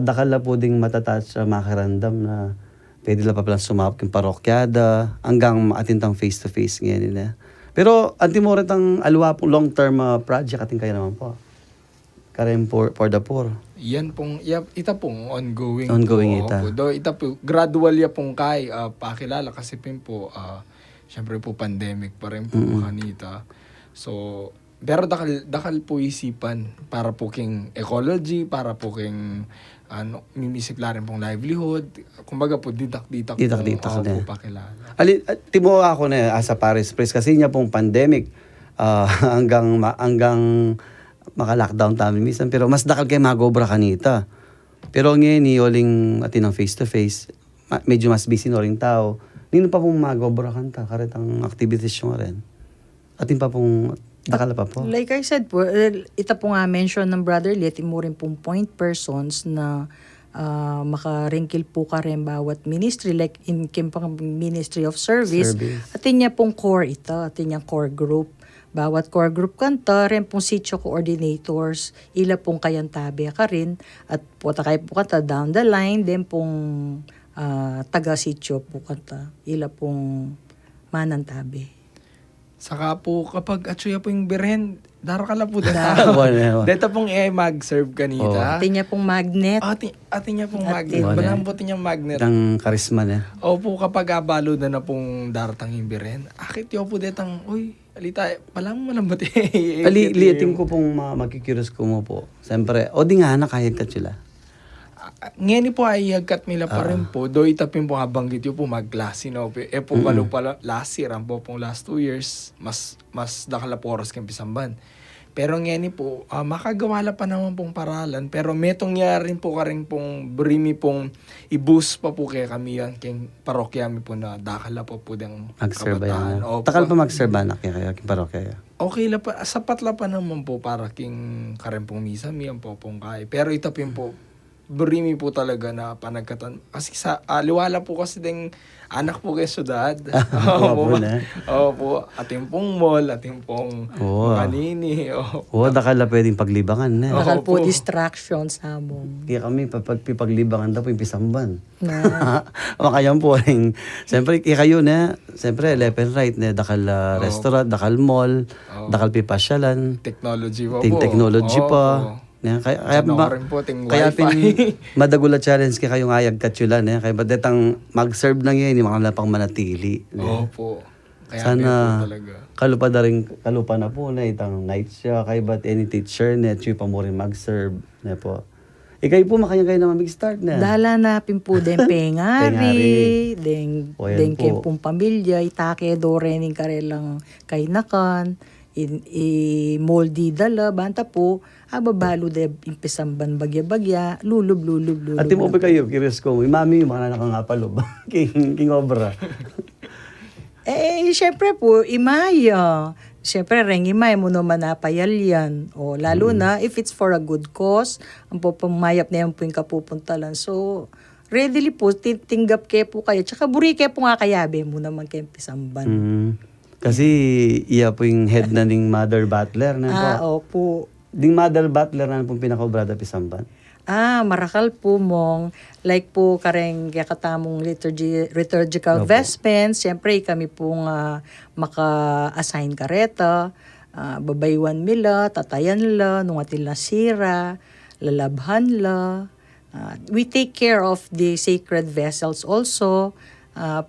S3: dakala po ding matatouch sa makarandam na pwede lang pa pala sumapok yung parokyada hanggang atintang face-to-face ngayon na. Pero anti mo rin ang alwa pong long-term project ating kaya naman po. Karen for the poor.
S5: Yan pong, ita pong ongoing.
S3: Ongoing
S5: po.
S3: ita.
S5: Opo. Do, ita po, gradual ya pong kay pakilala kasi po, syempre po pandemic pa rin po kanita. So, pero dakal po isipan para po king ecology, para po king mimisip rin pong livelihood. Kumbaga po, ditak-ditak
S3: Ditak-ditak
S5: po,
S3: na.
S5: po pakilala.
S3: Timo ako na as a Paris Press kasi niya pong pandemic hanggang maka-lockdown tayo minsan. Pero mas dakal kayo magobra kanita. Pero ngayon, uling atin ng face-to-face, medyo mas busy na rin tao. Nino pa pong magobra kanta, karet ang activities nyo rin. Atin pa pong, dakal pa po.
S4: Like I said po, ita po nga mention ng Brother Lee, mo rin pong point persons na makaringkil po ka rin bawat ministry, like in Kimpang Ministry of Service. Atin niya pong core atin niya core group. Bawat core group kanta, rin pong sitio coordinators, ila pong kayantabi ka rin, at po takay po kanta down the line, din pong taga-sitio po kanta, ila pong manantabi.
S5: Saka po, kapag atsuya po yung birhen, daro ka lang po
S3: Wala.
S5: deta pong mag-serve kanita.
S4: Atin niya pong magnet.
S5: Atin niya pong
S4: Atin.
S5: magnet.
S3: Wala.
S5: Malambot niya magnet.
S3: Ang karisma na.
S5: Opo, kapag abalo na pong daratang yung birhen, akit yo po detang, uy, alita, palang malambot eh.
S3: Liitin ko pong magkikiros ko mo po. Siyempre, o di nga na kaya ka sila.
S5: Ngayon po ay hagkat mila pa rin po, do itapin po habanggit yun po magklase no. Po balo pala last year, ang po pong last 2 years, mas dakala po oras kang pisamban. Pero ngayon po, makagawala pa naman pong paralan, pero metong niya rin po ka rin pong brimi pong i-boost pa po kaya kami yan, kaya parokya mi po na dakala po po ng
S3: Mag-serve yan.
S5: Opo.
S3: Takal pa mag-serve anak kaya parokya.
S5: Okay la pa, sapat la pa naman po para king karen pong misa, miyan po pong kaya. Pero itapin po, burimi po talaga na panagkatan. Kasi sa liwala po kasi ding anak po kay syudad.
S3: Opo na.
S5: Opo, ating pong mall, ating pong
S3: Oo.
S5: kanini. Opo.
S3: Oo, dakala pwedeng paglibangan na.
S4: Bakal po
S5: Opo.
S4: distractions among.
S3: Kaya kami, pagpipaglibangan daw po yung pisamban.
S4: Na,
S3: Makayan po rin. Siyempre, kayo na, siyempre, left and right na, dakal restaurant, dakal mall, dakal pipasyalan,
S5: Technology po
S3: ting
S5: po.
S3: technology
S5: Opo.
S3: pa. Yan, kaya
S5: Ano ka rin po, ting
S3: kaya
S5: wifi.
S3: madagula challenge kaya kayong ayag katyulan kaya ba detang mag-serve lang yan yung mga lapang manatili.
S5: Opo. Kaya
S3: Sana
S5: po talaga.
S3: kalupa na po na itang night siya kaya ba't any teacher na chuy pa mo rin mag-serve na po. Ikay po makanya kayo naman mag-start na.
S4: dala na pimpo den
S3: Pengari.
S4: pengari, den
S3: O, yan
S4: den
S3: po.
S4: kempong pamilya, itake do rening karelang kainakan, moldi dala, banta po, ababalo de impisamban bagya-bagya, lulub.
S3: At mo pa kayo, curious ko, yung mami yung mga nakangapalo ba? King Obra.
S4: Syempre po, imaya. Syempre, ring imay mo naman napayal yan. O, lalo na, if it's for a good cause, ang pumayap na yan po yung kapupuntalan. So, readily po, tinggap kayo po kayo. Tsaka buri kayo po nga kayabe mo naman kayo pisamban.
S3: Kasi iya po yung head na ning Mother Butler na po.
S4: Opo.
S3: Ding Mother Butler na pong pinaka-obrada pisamban.
S4: Marakal po mong, like po kareng katamong liturgical
S3: Opo.
S4: vestments, siyempre kami pong maka-assign kareta, babaywan mila, tatayan la, nung atil na sira, lalabhan la. We take care of the sacred vessels also.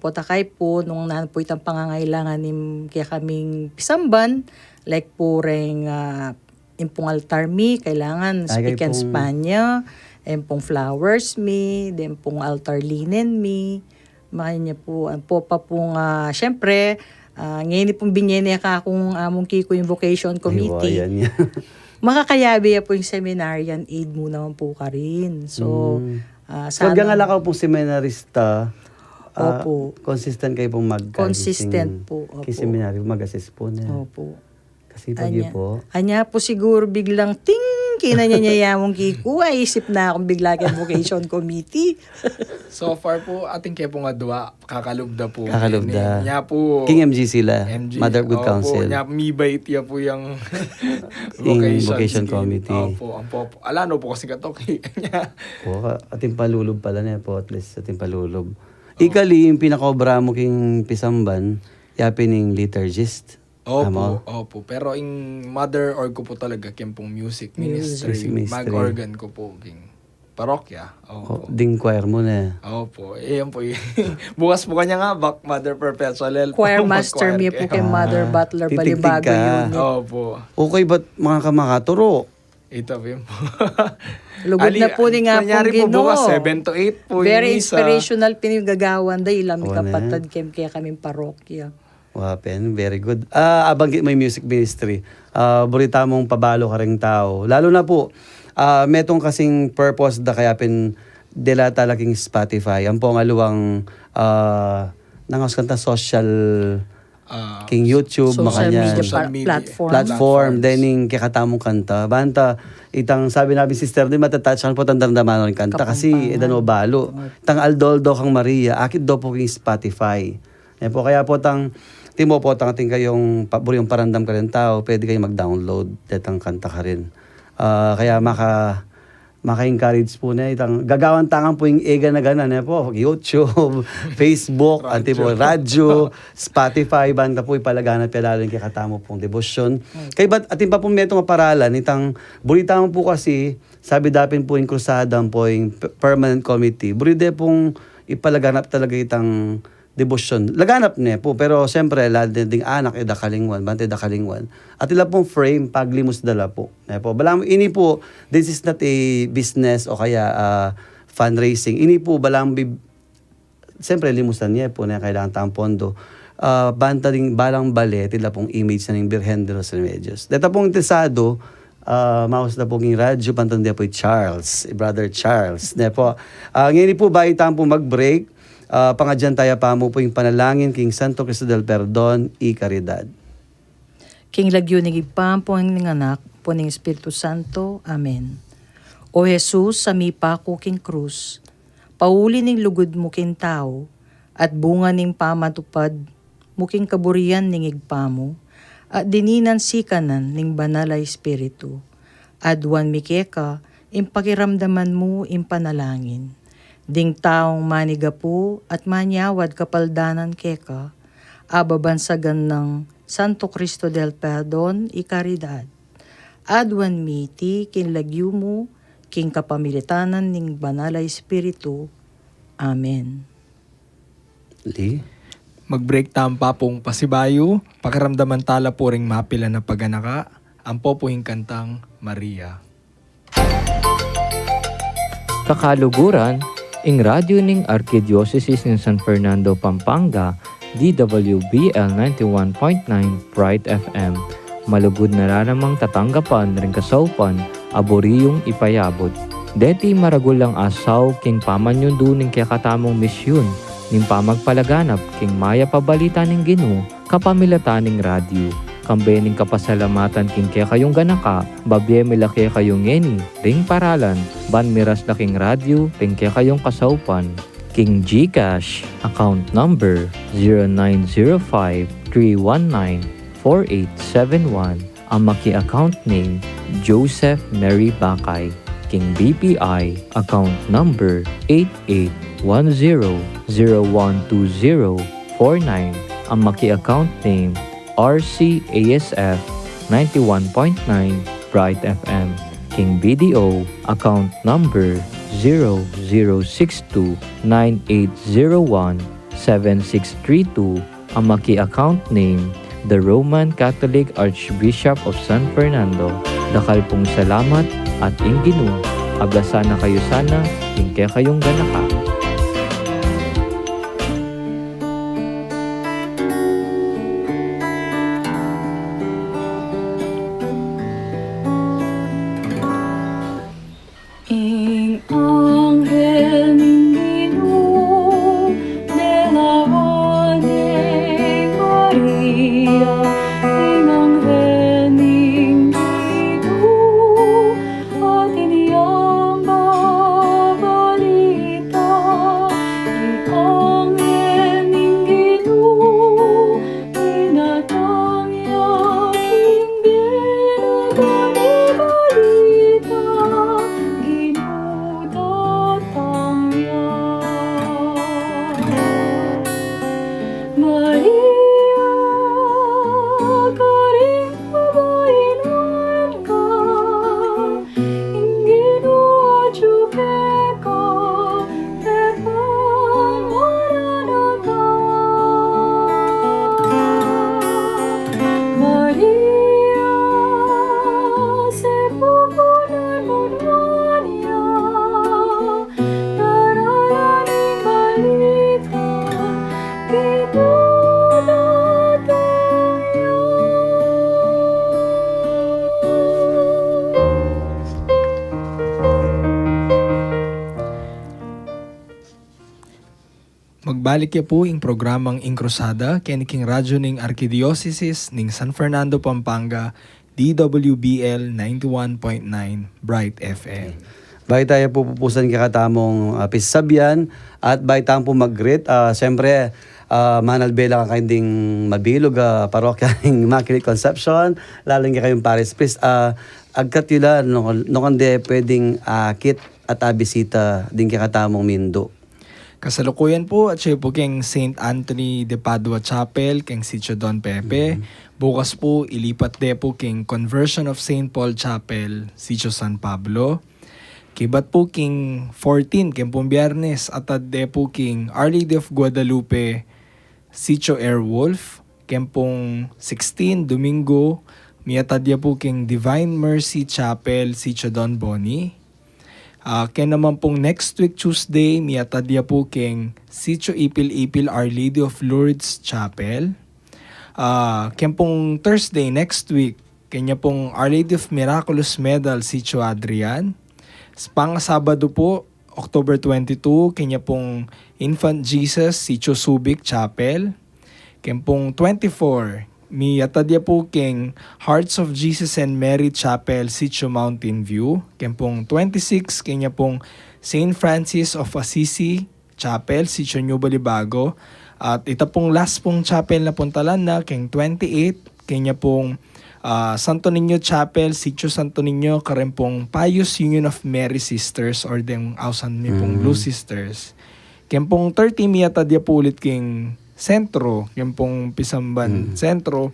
S4: Potakay po, nung naan po itang pangangailangan ni kaya kaming pisamban, like po ring impong altar mi, kailangan
S3: Ay,
S4: speak and
S3: pong-
S4: Spanya, impong flowers mi, then pong altar linen mi, makanya po, po pa pong, syempre, ngayon pong binyene ka akong among Kiko Invocation Committee.
S3: Ay, yan.
S4: Makakayabi po yung seminarian aid mo naman po ka rin. So,
S3: Pag nga lakaw pong seminarista,
S4: Opo.
S3: consistent kayo pong
S4: Consistent po, opo.
S3: Kay seminary, mag-assist po na.
S4: Opo.
S3: Kasi pag yun po,
S4: Anya po siguro biglang ting kinanyanyayamong Kiko, ay isip na akong bigla kay Vocation Committee.
S5: So far po, ating kaya po nga duwa, kakalubda po.
S3: Kakalubda.
S5: Nya po.
S3: King MG sila, Mother Good
S5: Opo,
S3: Counsel.
S5: Nya, mibait ya po yung
S3: Vocation
S5: scheme.
S3: Committee.
S5: Opo, ang po. Alano po kasi katoki. Nya.
S3: Po, ating palulob pala na po, at least ating palulob. Ikali, yung pinaka-obra mo king pisamban, yapining liturgist. Amo?
S5: Opo. Pero yung mother org ko po talaga, kaya pong music ministry.
S3: Music ministry.
S5: Mag-organ ko po, king parokya.
S3: Oh,
S5: Opo.
S3: ding choir mo na.
S5: Opo. Yan po. Bukas po kanya nga, back Mother Perpetual Help.
S4: Choir master mi po kay Mother Butler
S3: titig-tig
S4: Balibago
S3: ka.
S4: yun.
S5: Opo.
S3: Okay, ba't mga kamakaturo?
S5: Ito po yun po.
S4: Lugod na po ni nga pong
S5: Kunyari po
S4: Ginoo.
S5: bukas, 7 to 8 po
S4: Very
S5: yung misa.
S4: inspirational pinigagawan dahil ilang
S3: Oo,
S4: kapatid kaya kaming parokya.
S3: Wapen, very good. Abanggit may music ministry. Burita mong pabalo ka ring tao. Lalo na po, metong kasing purpose da kaya dela talaking Spotify. Ang po nga luwang nangos kanta social king YouTube,
S4: Social
S3: makanya
S4: media
S5: Social media
S3: platform, dening kakatamong kanta. Banta, itang sabi namin sister din, matatouch po tandaramdaman ng kanta kasi edano balo. Tang aldoldo kang Maria, akit do po king Spotify. Yan po, kaya po timo po ating kayong paboryong parandam ka rin tao, pwede kayong mag-download detang kanta ka rin. Kaya maka-encourage po na itang gagawan tangan po yung ega na gana na po, YouTube, Facebook, anti po, radyo, Spotify, banda po ipalaganap ya lalo yung kakatamo pong devotion. Kaya ba't atin pa po metong maparalan, itang buritamo po kasi, sabi dapin po yung krusadam po yung permanent committee, buride pong ipalaganap talaga itang devotion. Laganap niya po, pero siyempre, lahat ding anak, dakalingwan, bante dakalingwan. At ila pong frame, paglimus dala po. Po. Balang, ini po, this is not a business o kaya fundraising. Ini po, siyempre, limusan niya po na kailangan tang pondo. Banta ding balang bale, tila pong image na ng Birhen de los Remedios. Dito pong interesado, maus na pong yung radyo, pantandiya po Charles, Brother Charles. Po. Ngayon po, bahay tayong po mag-break. Pangadyan tayo pa mo po yung panalangin King Santo Cristo del Perdon y Caridad.
S4: King lagyo ni Gipam po ng anak po ng Espiritu Santo. Amen. O Jesus, sa mipako king krus, pauli ning lugod mo king tao, at bunga ning pamatupad, muking kaburian ning igpamo, at dininan sikanan ning banalay espiritu. Adwan mikeka, impakiramdaman mo impanalangin. Ding taong manigapu at manyawad kapaldanan keka, ababansagan ng Santo Cristo del Perdon ikaridad. Adwan miti kinlagyu mo, king kapamilitanan ning banalay espiritu. Amen.
S3: Lee?
S5: Mag-break time pa pong pasibayo, pakiramdaman tala po ring mapila na paganaka, ang popuhing kantang Maria.
S8: Kakaluguran, ing radyo ning Arkidiocese ng San Fernando, Pampanga, DWBL 91.9 Bright FM. Malugod na raramang tatanggapan ring kasaupan, aboriyong ipayabot. Deti maragulang asaw king pamanyundo ning kakatamong misyon, ning pamagpalaganap king maya pabalita ning Ginoo, kapamilatan ning radyo. Kambe ning kapasalamatan king kaya kayong ganaka, babye milaki kayong ngeni, ring paralan, ban miras na king radyo, ring kaya kayong kasaupan. King GCash, account number 0905-319-4871, ang maki-account name, Joseph Mary Bakay. King BPI, account number 8810012049, ang maki-account name, RCASF 91.9 Bright FM. King BDO, account number 006298017632, ang maki-account name, the Roman Catholic Archbishop of San Fernando. Dakal pong salamat at Ginoo, ablasan na kayo sana, tingke kayong ganaka.
S2: Ing anghel ning Ginoo, dalawa ning Maria. Ing anghel ning Ginoo, at iniyang babalita. Ing anghel ning Ginoo, inatang yaking binabalibalita. Maria, karing pagainuan ka, Ginoo juke ka, tepan mananaga. Maria, sepupunan mo Maria, dararaning balita,
S5: Magbalik ya po ing programang Inkrusada, keniking radyo ning Arkidiocese ning San Fernando, Pampanga, DWBL 91.9 Bright FM.
S3: Bahay tayo po pupusan kakatamong pisabyan at bahay tayo po mag-greet. Siyempre, manalbela ka kayong mabilog parokya ng Immaculate Conception, lalong kayong Paris Priest. Agkat yun nung kande pwedeng akit at abisita din kakatamong Mindo.
S5: Kasalukuyan po at siya po keng St. Anthony de Padua Chapel, keng Sitio Don Pepe. Bukas po ilipat de po keng Conversion of St. Paul Chapel, Sitio San Pablo. Kibat po king 14, king pong Biyernes, at de po king Our Lady of Guadalupe, Sitio Airwolf. King pong 16, Domingo, miyatadya po king Divine Mercy Chapel, Sitio Don Boni. Kaya naman pong next week Tuesday, miyatadya po king Sitio Ipil-Ipil Our Lady of Lourdes Chapel. Kaya pong Thursday next week, kanya pong Our Lady of Miraculous Medal, Sitio Adrian. Pang Sabado po, October 22, kanya pong Infant Jesus, Sitio Subic Chapel. Kaya pong 24, Mi atadya po king Hearts of Jesus and Mary Chapel, Sitio Mountain View. Ken pong 26, kanya pong St. Francis of Assisi Chapel, Sitio New Balibago. At ita pong last pong chapel na puntalan na, king 28, kanya pong Santo Niño Chapel, Sitio Santo Niño, karen pong Pius Union of Mary Sisters or deng ausan mi pong Blue Sisters. Ken pong 30, mi atadya po ulit king Sentro, ken pong Pisamban Sentro.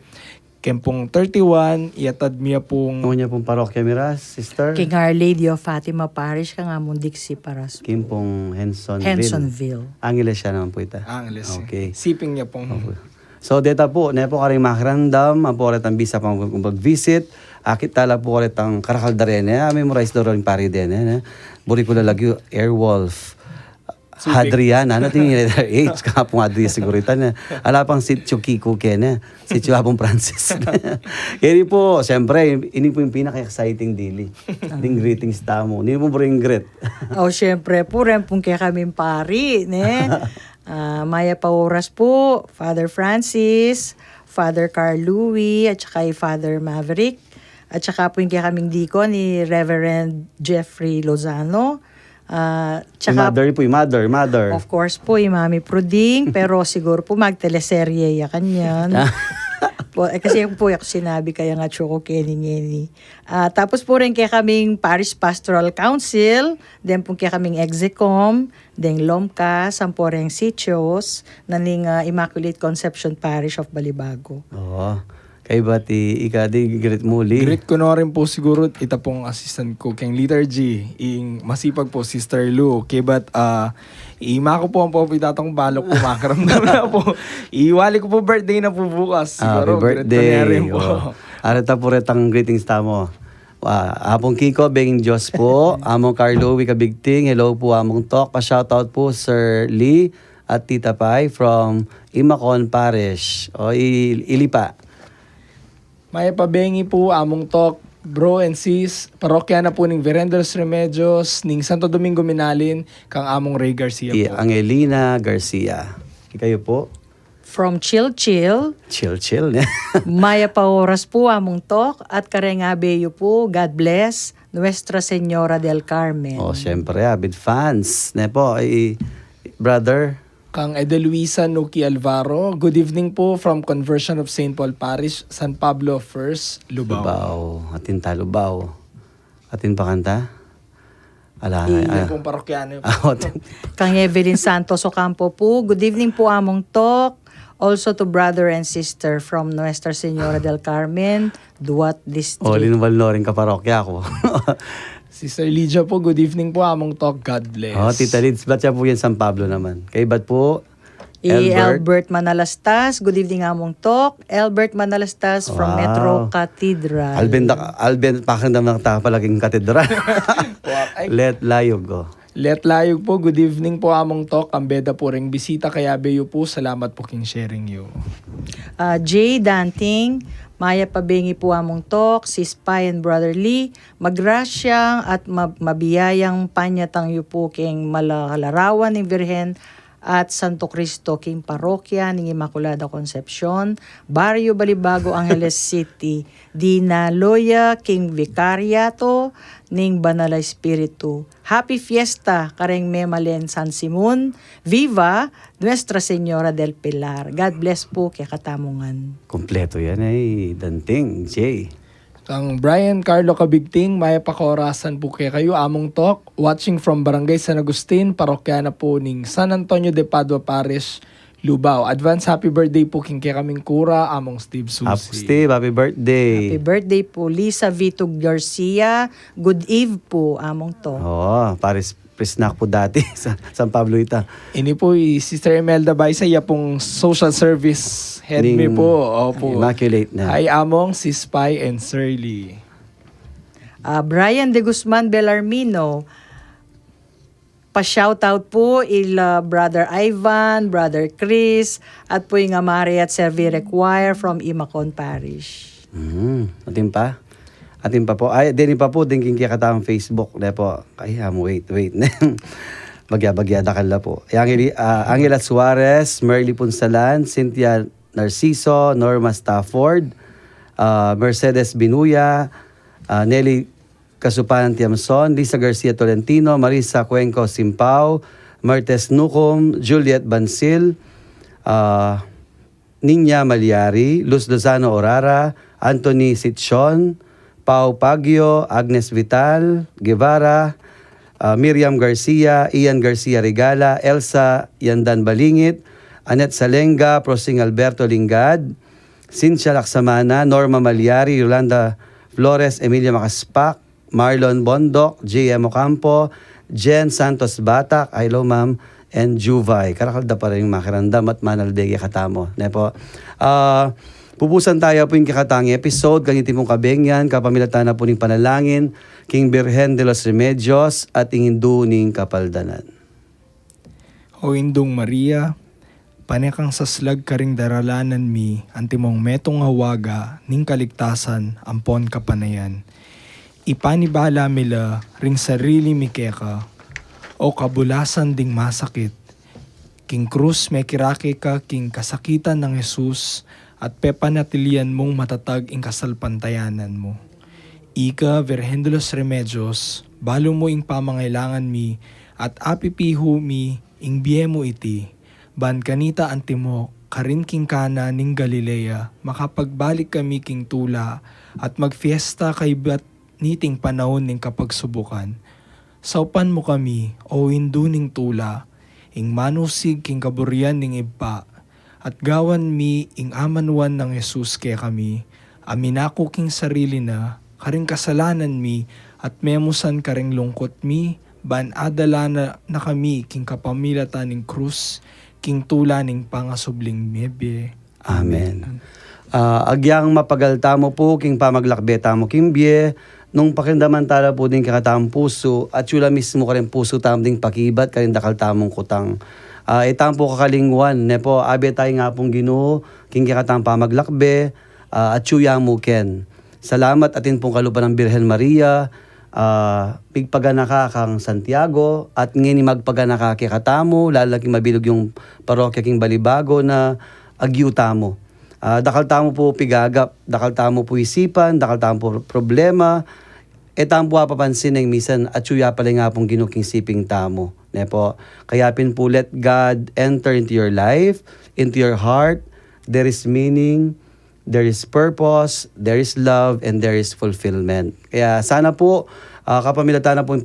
S5: Ken pong 31, iatad miya pong
S3: Ano niya pong parokya miras, sister?
S4: King Our Lady of Fatima Parish, ka nga mong Dixie Paras.
S3: Kim pong Hensonville.
S4: Hensonville.
S3: Angeles siya naman po ita.
S5: Angeles.
S3: Okay.
S5: Siping niya pong
S3: So, deta po, na po karing makarandam, po karit ang bisa pang mag-visit, akit tala po karit ang karakaldarene, memorize daw rin pari din, buri ko lalagyo, Airwolf, Hadrian, ano tingin nila H, kapong Hadrian siguro ito na. Ala pang sitio Kiko Kena, sitio Habong Francis. Kaya po, siyempre, ini po yung pinaka-exciting dili. Ding greetings tamo. Hindi mo po rin greet.
S4: O, syempre po, rin pong kaya kaming pari, ne? Maya Pauras po, Father Francis, Father Carl Louis, at saka Father Maverick, at saka po yung kaya kaming deacon ni Reverend Jeffrey Lozano, tsaka
S3: Yung mother.
S4: of course po, yung Mami Pruding, pero siguro po magteleserye ya kanyan. Kasi po yung sinabi kaya nga Choco Kenny. Tapos po rin kaya kaming Parish Pastoral Council, then po kaya kaming Execom, then LOMCA, Samporeng Sitios, naning Immaculate Conception Parish of Balibago.
S3: Oo. Kay bati, di greet muli.
S5: great ko na rin po siguro ita pong assistant ko keng liturgy ing masipag po Sister Lou kebat ima ko po ang po itatang balok po makaramdam na po iwali ko po birthday na po bukas siguro
S3: Happy birthday.
S5: great ko na rin po.
S3: Arata po retang greetings tamo. Apong Kiko, Beng Diyos po. Among Carlo, Kabigting. Hello po, among Tok. Pa-shoutout po, Sir Lee at Tita Pai from Imacon Parish. O, Ilipa.
S5: May pabengi po among talk bro and sis parokya na po ning Verendos Remedios ning Santo Domingo Minalin kang among Ray Garcia po.
S3: Angelina Garcia. Kayo po?
S4: From Chill,
S3: Chill.
S4: Maya Pauras po among talk, at Karengabeyo po, God bless, Nuestra Señora del Carmen.
S3: O, syempre, avid fans. Ne po, brother.
S5: Kang Edeluisa Nuki Alvaro, good evening po from Conversion of St. Paul Parish, San Pablo First, Lubao.
S3: Lubao. Atin ta, Lubao. Atin pa kanta? Ala,
S5: Yung pong parokyano.
S4: Kang Evelyn Santos Ocampo po, good evening po among talk. Also to brother and sister from Nuestra Señora del Carmen, Duat District.
S3: O, linwal rin kaparokya ako.
S5: Sister Lydia po, good evening po among talk, God bless.
S3: Oh, Tita Lids, ba't siya po yan San Pablo naman? Kay ba't po?
S4: Albert Manalastas, good evening among talk. Albert Manalastas from
S3: Wow.
S4: Metro Cathedral.
S3: Alben, pakandam ng palaging katedral. Let layog go.
S5: Let layog po, good evening po among talk. Ang beda po ring bisita kaya beyo po. Salamat po king sharing you.
S4: Jay Danting, Maya Pabengi po among talk, Sis Pai and Brother Lee, magrasyang at mabiyayang panyatang yu po king malakalarawan ni Virhen at Santo Cristo king parokya ng Immaculada Concepcion, Barrio Balibago, Angeles City, Dinaloya king Vicariato ning Banala Espiritu. Happy Fiesta kareng Memalen San Simon. Viva Nuestra Señora del Pilar. God bless po kay katamungan.
S3: Kompleto yan Danting, Jay.
S5: Ang Brian Carlo Kabigting, Maya Pakorasan po kayo among talk. Watching from Barangay San Agustin, parokyana po ning San Antonio de Padua Parish, Lubao. Advance happy birthday po king kaming kura among Steve Susi.
S3: Steve, happy birthday.
S4: Happy birthday po Lisa Vito Garcia. Good eve po among to.
S3: Oo, Paris Prisnak po dati sa San Pablo ita.
S5: Ini po Sister Imelda Baisa, iya pong social service head
S3: Ning
S5: me po. Opo.
S3: Immaculate na.
S5: Ay among si Spy and Surly.
S4: Brian de Guzman Belarmino. Pa-shoutout po Brother Ivan, Brother Chris, at po yung Amari at Servire Choir from Imacon Parish.
S3: Atin pa? Atin pa po. Ay, din pa po, din kaya katawang Facebook. Dahil po, ay, wait. Bagya-bagya, dakal na po. Angela Suarez, Merly Punsalan, Cynthia Narciso, Norma Stafford, Mercedes Binuya, Nelly Kasupanan Tiamson, Lisa Garcia Tolentino, Marisa Cuenco Simpao, Martes Nucom, Juliet Bansil, Ninya Malyari, Luz Lozano Orara, Anthony Sitchon, Pau Pagio, Agnes Vital, Guevara, Miriam Garcia, Ian Garcia Regala, Elsa Yandan Balingit, Anet Salenga, Prosing Alberto Lingad, Cynthia Laksamana, Norma Malyari, Yolanda Flores, Emilia Makaspak, Marlon Bondok, J.M. Ocampo, Jen Santos Batak, hello ma'am, and Juvay. Karakalda pa rin yung makirandam at manaldegi katamo. Nepo. Pupusan tayo po yung kikatang episode, ganiti mong kabengyan, kapamilatan na po ng panalangin, King Birhen de los Remedios, at ingindu ning kapaldanan.
S5: O Indong Maria, panekang saslag karing daralanan mi, antimong metong hawaga, ning kaligtasan, ampon kapanayan. Ipanibala mila, ring sarili mi keka, o kabulasan ding masakit. King krus may kirake ka, king kasakitan ng Jesus, at pepanatilian mong matatag ing kasalpantayanan mo. Ika, Virgen de los Remedios, balo mo ing pamangailangan mi, at apipiho mi, ing biye mo iti. Ban kanita antimo, karin king kana ning Galilea, makapagbalik kami king tula, at magfiesta kay bat niting panahon ning kapagsubukan. Saupan mo kami, o hindu ning tula, ing manusig king kaburian ning iba, at gawan mi ing amanuan ng Jesus kaya kami, aminako king sarili na, karing kasalanan mi, at memusan karing lungkot mi, ban adala na kami king kapamilatan ning krus, king tula ning pangasubling mebe.
S3: Amen. Agyang mapagalta mo po, king pamaglakbeta mo, king biye, nung pakindaman tala po din kakatang puso, at yula mismo ka rin puso tam ding pakibat, karin dakal tamong kutang. Itang po kakalingwan, nepo, abe tayo nga pong Ginoo, king kakatang pamaglakbe, at yuyang mo ken. Salamat atin pong kalupan ng Birhen Maria, pigpaganaka kang Santiago, at ngini magpaganaka kay katamo, lalaki mabilog yung parokya king Balibago na agyutamo. Dakal tamo po pigagap, dakal tamo po isipan, dakal tamo po problema, etang po papansin ng misan at suya pala nga pong ginuking siping tamo. Nepo, kaya po let God enter into your life, into your heart. There is meaning, there is purpose, there is love, and there is fulfillment. Kaya sana po, kapamilatan na po yung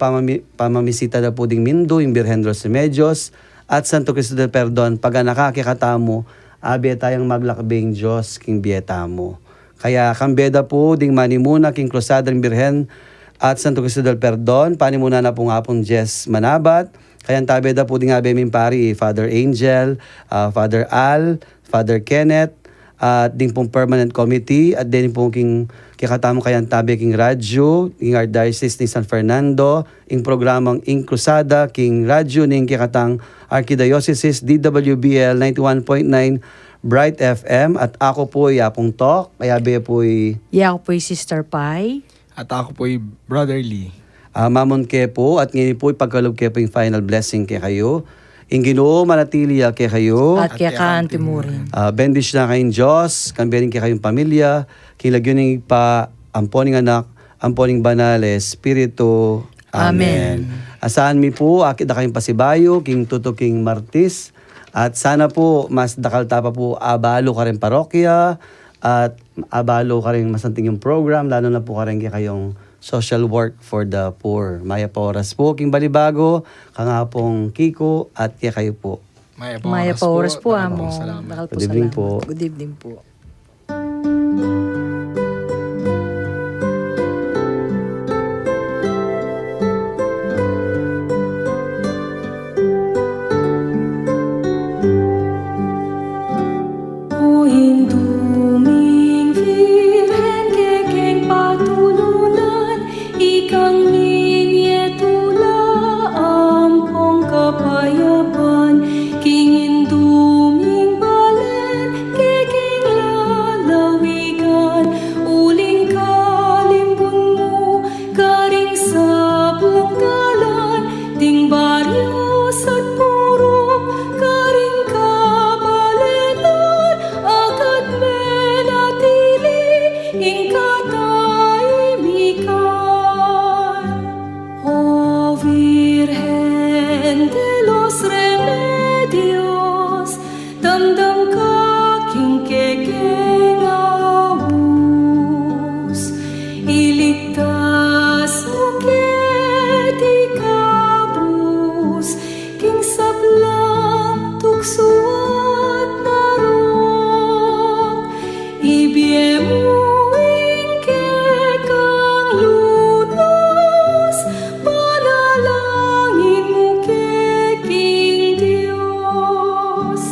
S3: pamamisita na po ding Mindo, yung Birhen de los Remedios, at Santo Cristo del Perdon, pag nakakikatamo, abe tayong maglakbing Diyos, king bieta mo. Kaya kambeda po, ding manimuna, king Closadang Birhen, at Santo Cristo del Perdon, panimuna na po nga pong Jess Manabat, kaya tabeda po ding abe min pari, Father Angel, Father Al, Father Kenneth, at ding pong permanent committee, at din pong king kikatamo kayang tabi king radyo, king Archdiocese ni San Fernando, ing programang ing Crusada, king radyo ning kikatang Archdiocese DWBL 91.9 Bright FM, at ako po yapong talk, kaya be po'y
S4: Ako po'y Sister Pai.
S5: At ako po'y Brother Lee.
S3: mamon ke po, at ngayon po'y pagkalog ke po yung final blessing ke kayo. Ing Ginoo manatili ke kayo.
S4: At kaya kaan timurin.
S3: Bendish na kayong Diyos, kambiyarin kay kayong pamilya, kilagyo ning pa, amponing anak, amponing banal, Espiritu. Amen. Asahan mi po, akit na kayong pasibayo, king Tuto King Martis, at sana po, mas dakal tapa po, abalo ka rin parokya, at abalo ka rin masanting yung program, lalo na po ka rin kayong social work for the poor. Maya pa oras po, king Balibago, kangapong Kiko, at kaya kayo po.
S4: Maya pa oras po, amo.
S5: Salamat.
S4: Nakal po
S3: Good evening
S4: salamat.
S3: po.
S4: Good evening po.
S2: O hinduming Virhen kekeng patulunan, ikang ninyetula ampong kapayapan, king hinduming balen kekeng katahimikan. O Virgen de los Remedios, damdam kaking kekeng awus. Iligtas mo ket ikabus, king sablang tukso at marong. Ibiemuing kekang lunos, panalangin mo keking Diyos.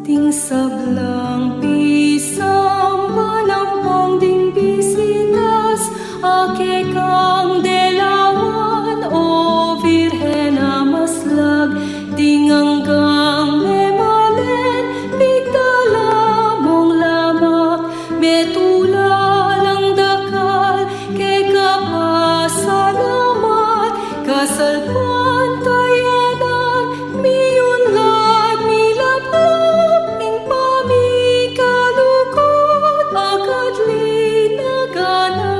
S2: Ting sablang pisang panampong ding bisitas, ake kang delawan, o Virgen amaslag. Ting hanggang memalen, pigdala mong lamak, metulalang dakal, ke kapasalamat, kasalpantayanan, miyunlad, milaplap, ing pamikalukot, akadli nagana.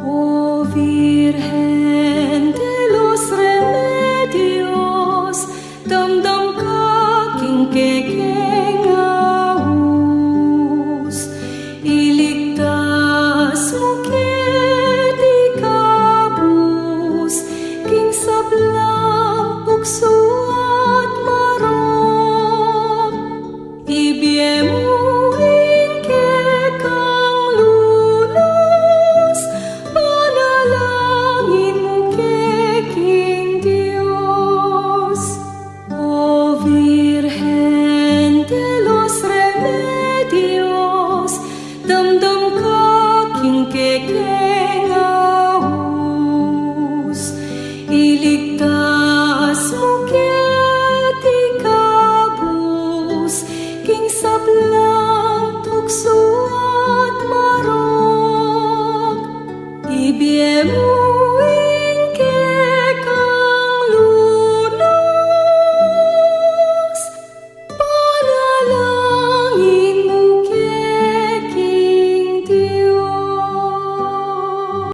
S2: O Virgen de los Remedios, damdam kaking kekeng awus. Iligtas mo ket ikabus, king sablang bukso at marong. Ibiemuing kekang lunos, panalangin mo keking Diyos. O Virgen de los Remedios, damdam kaking kekeng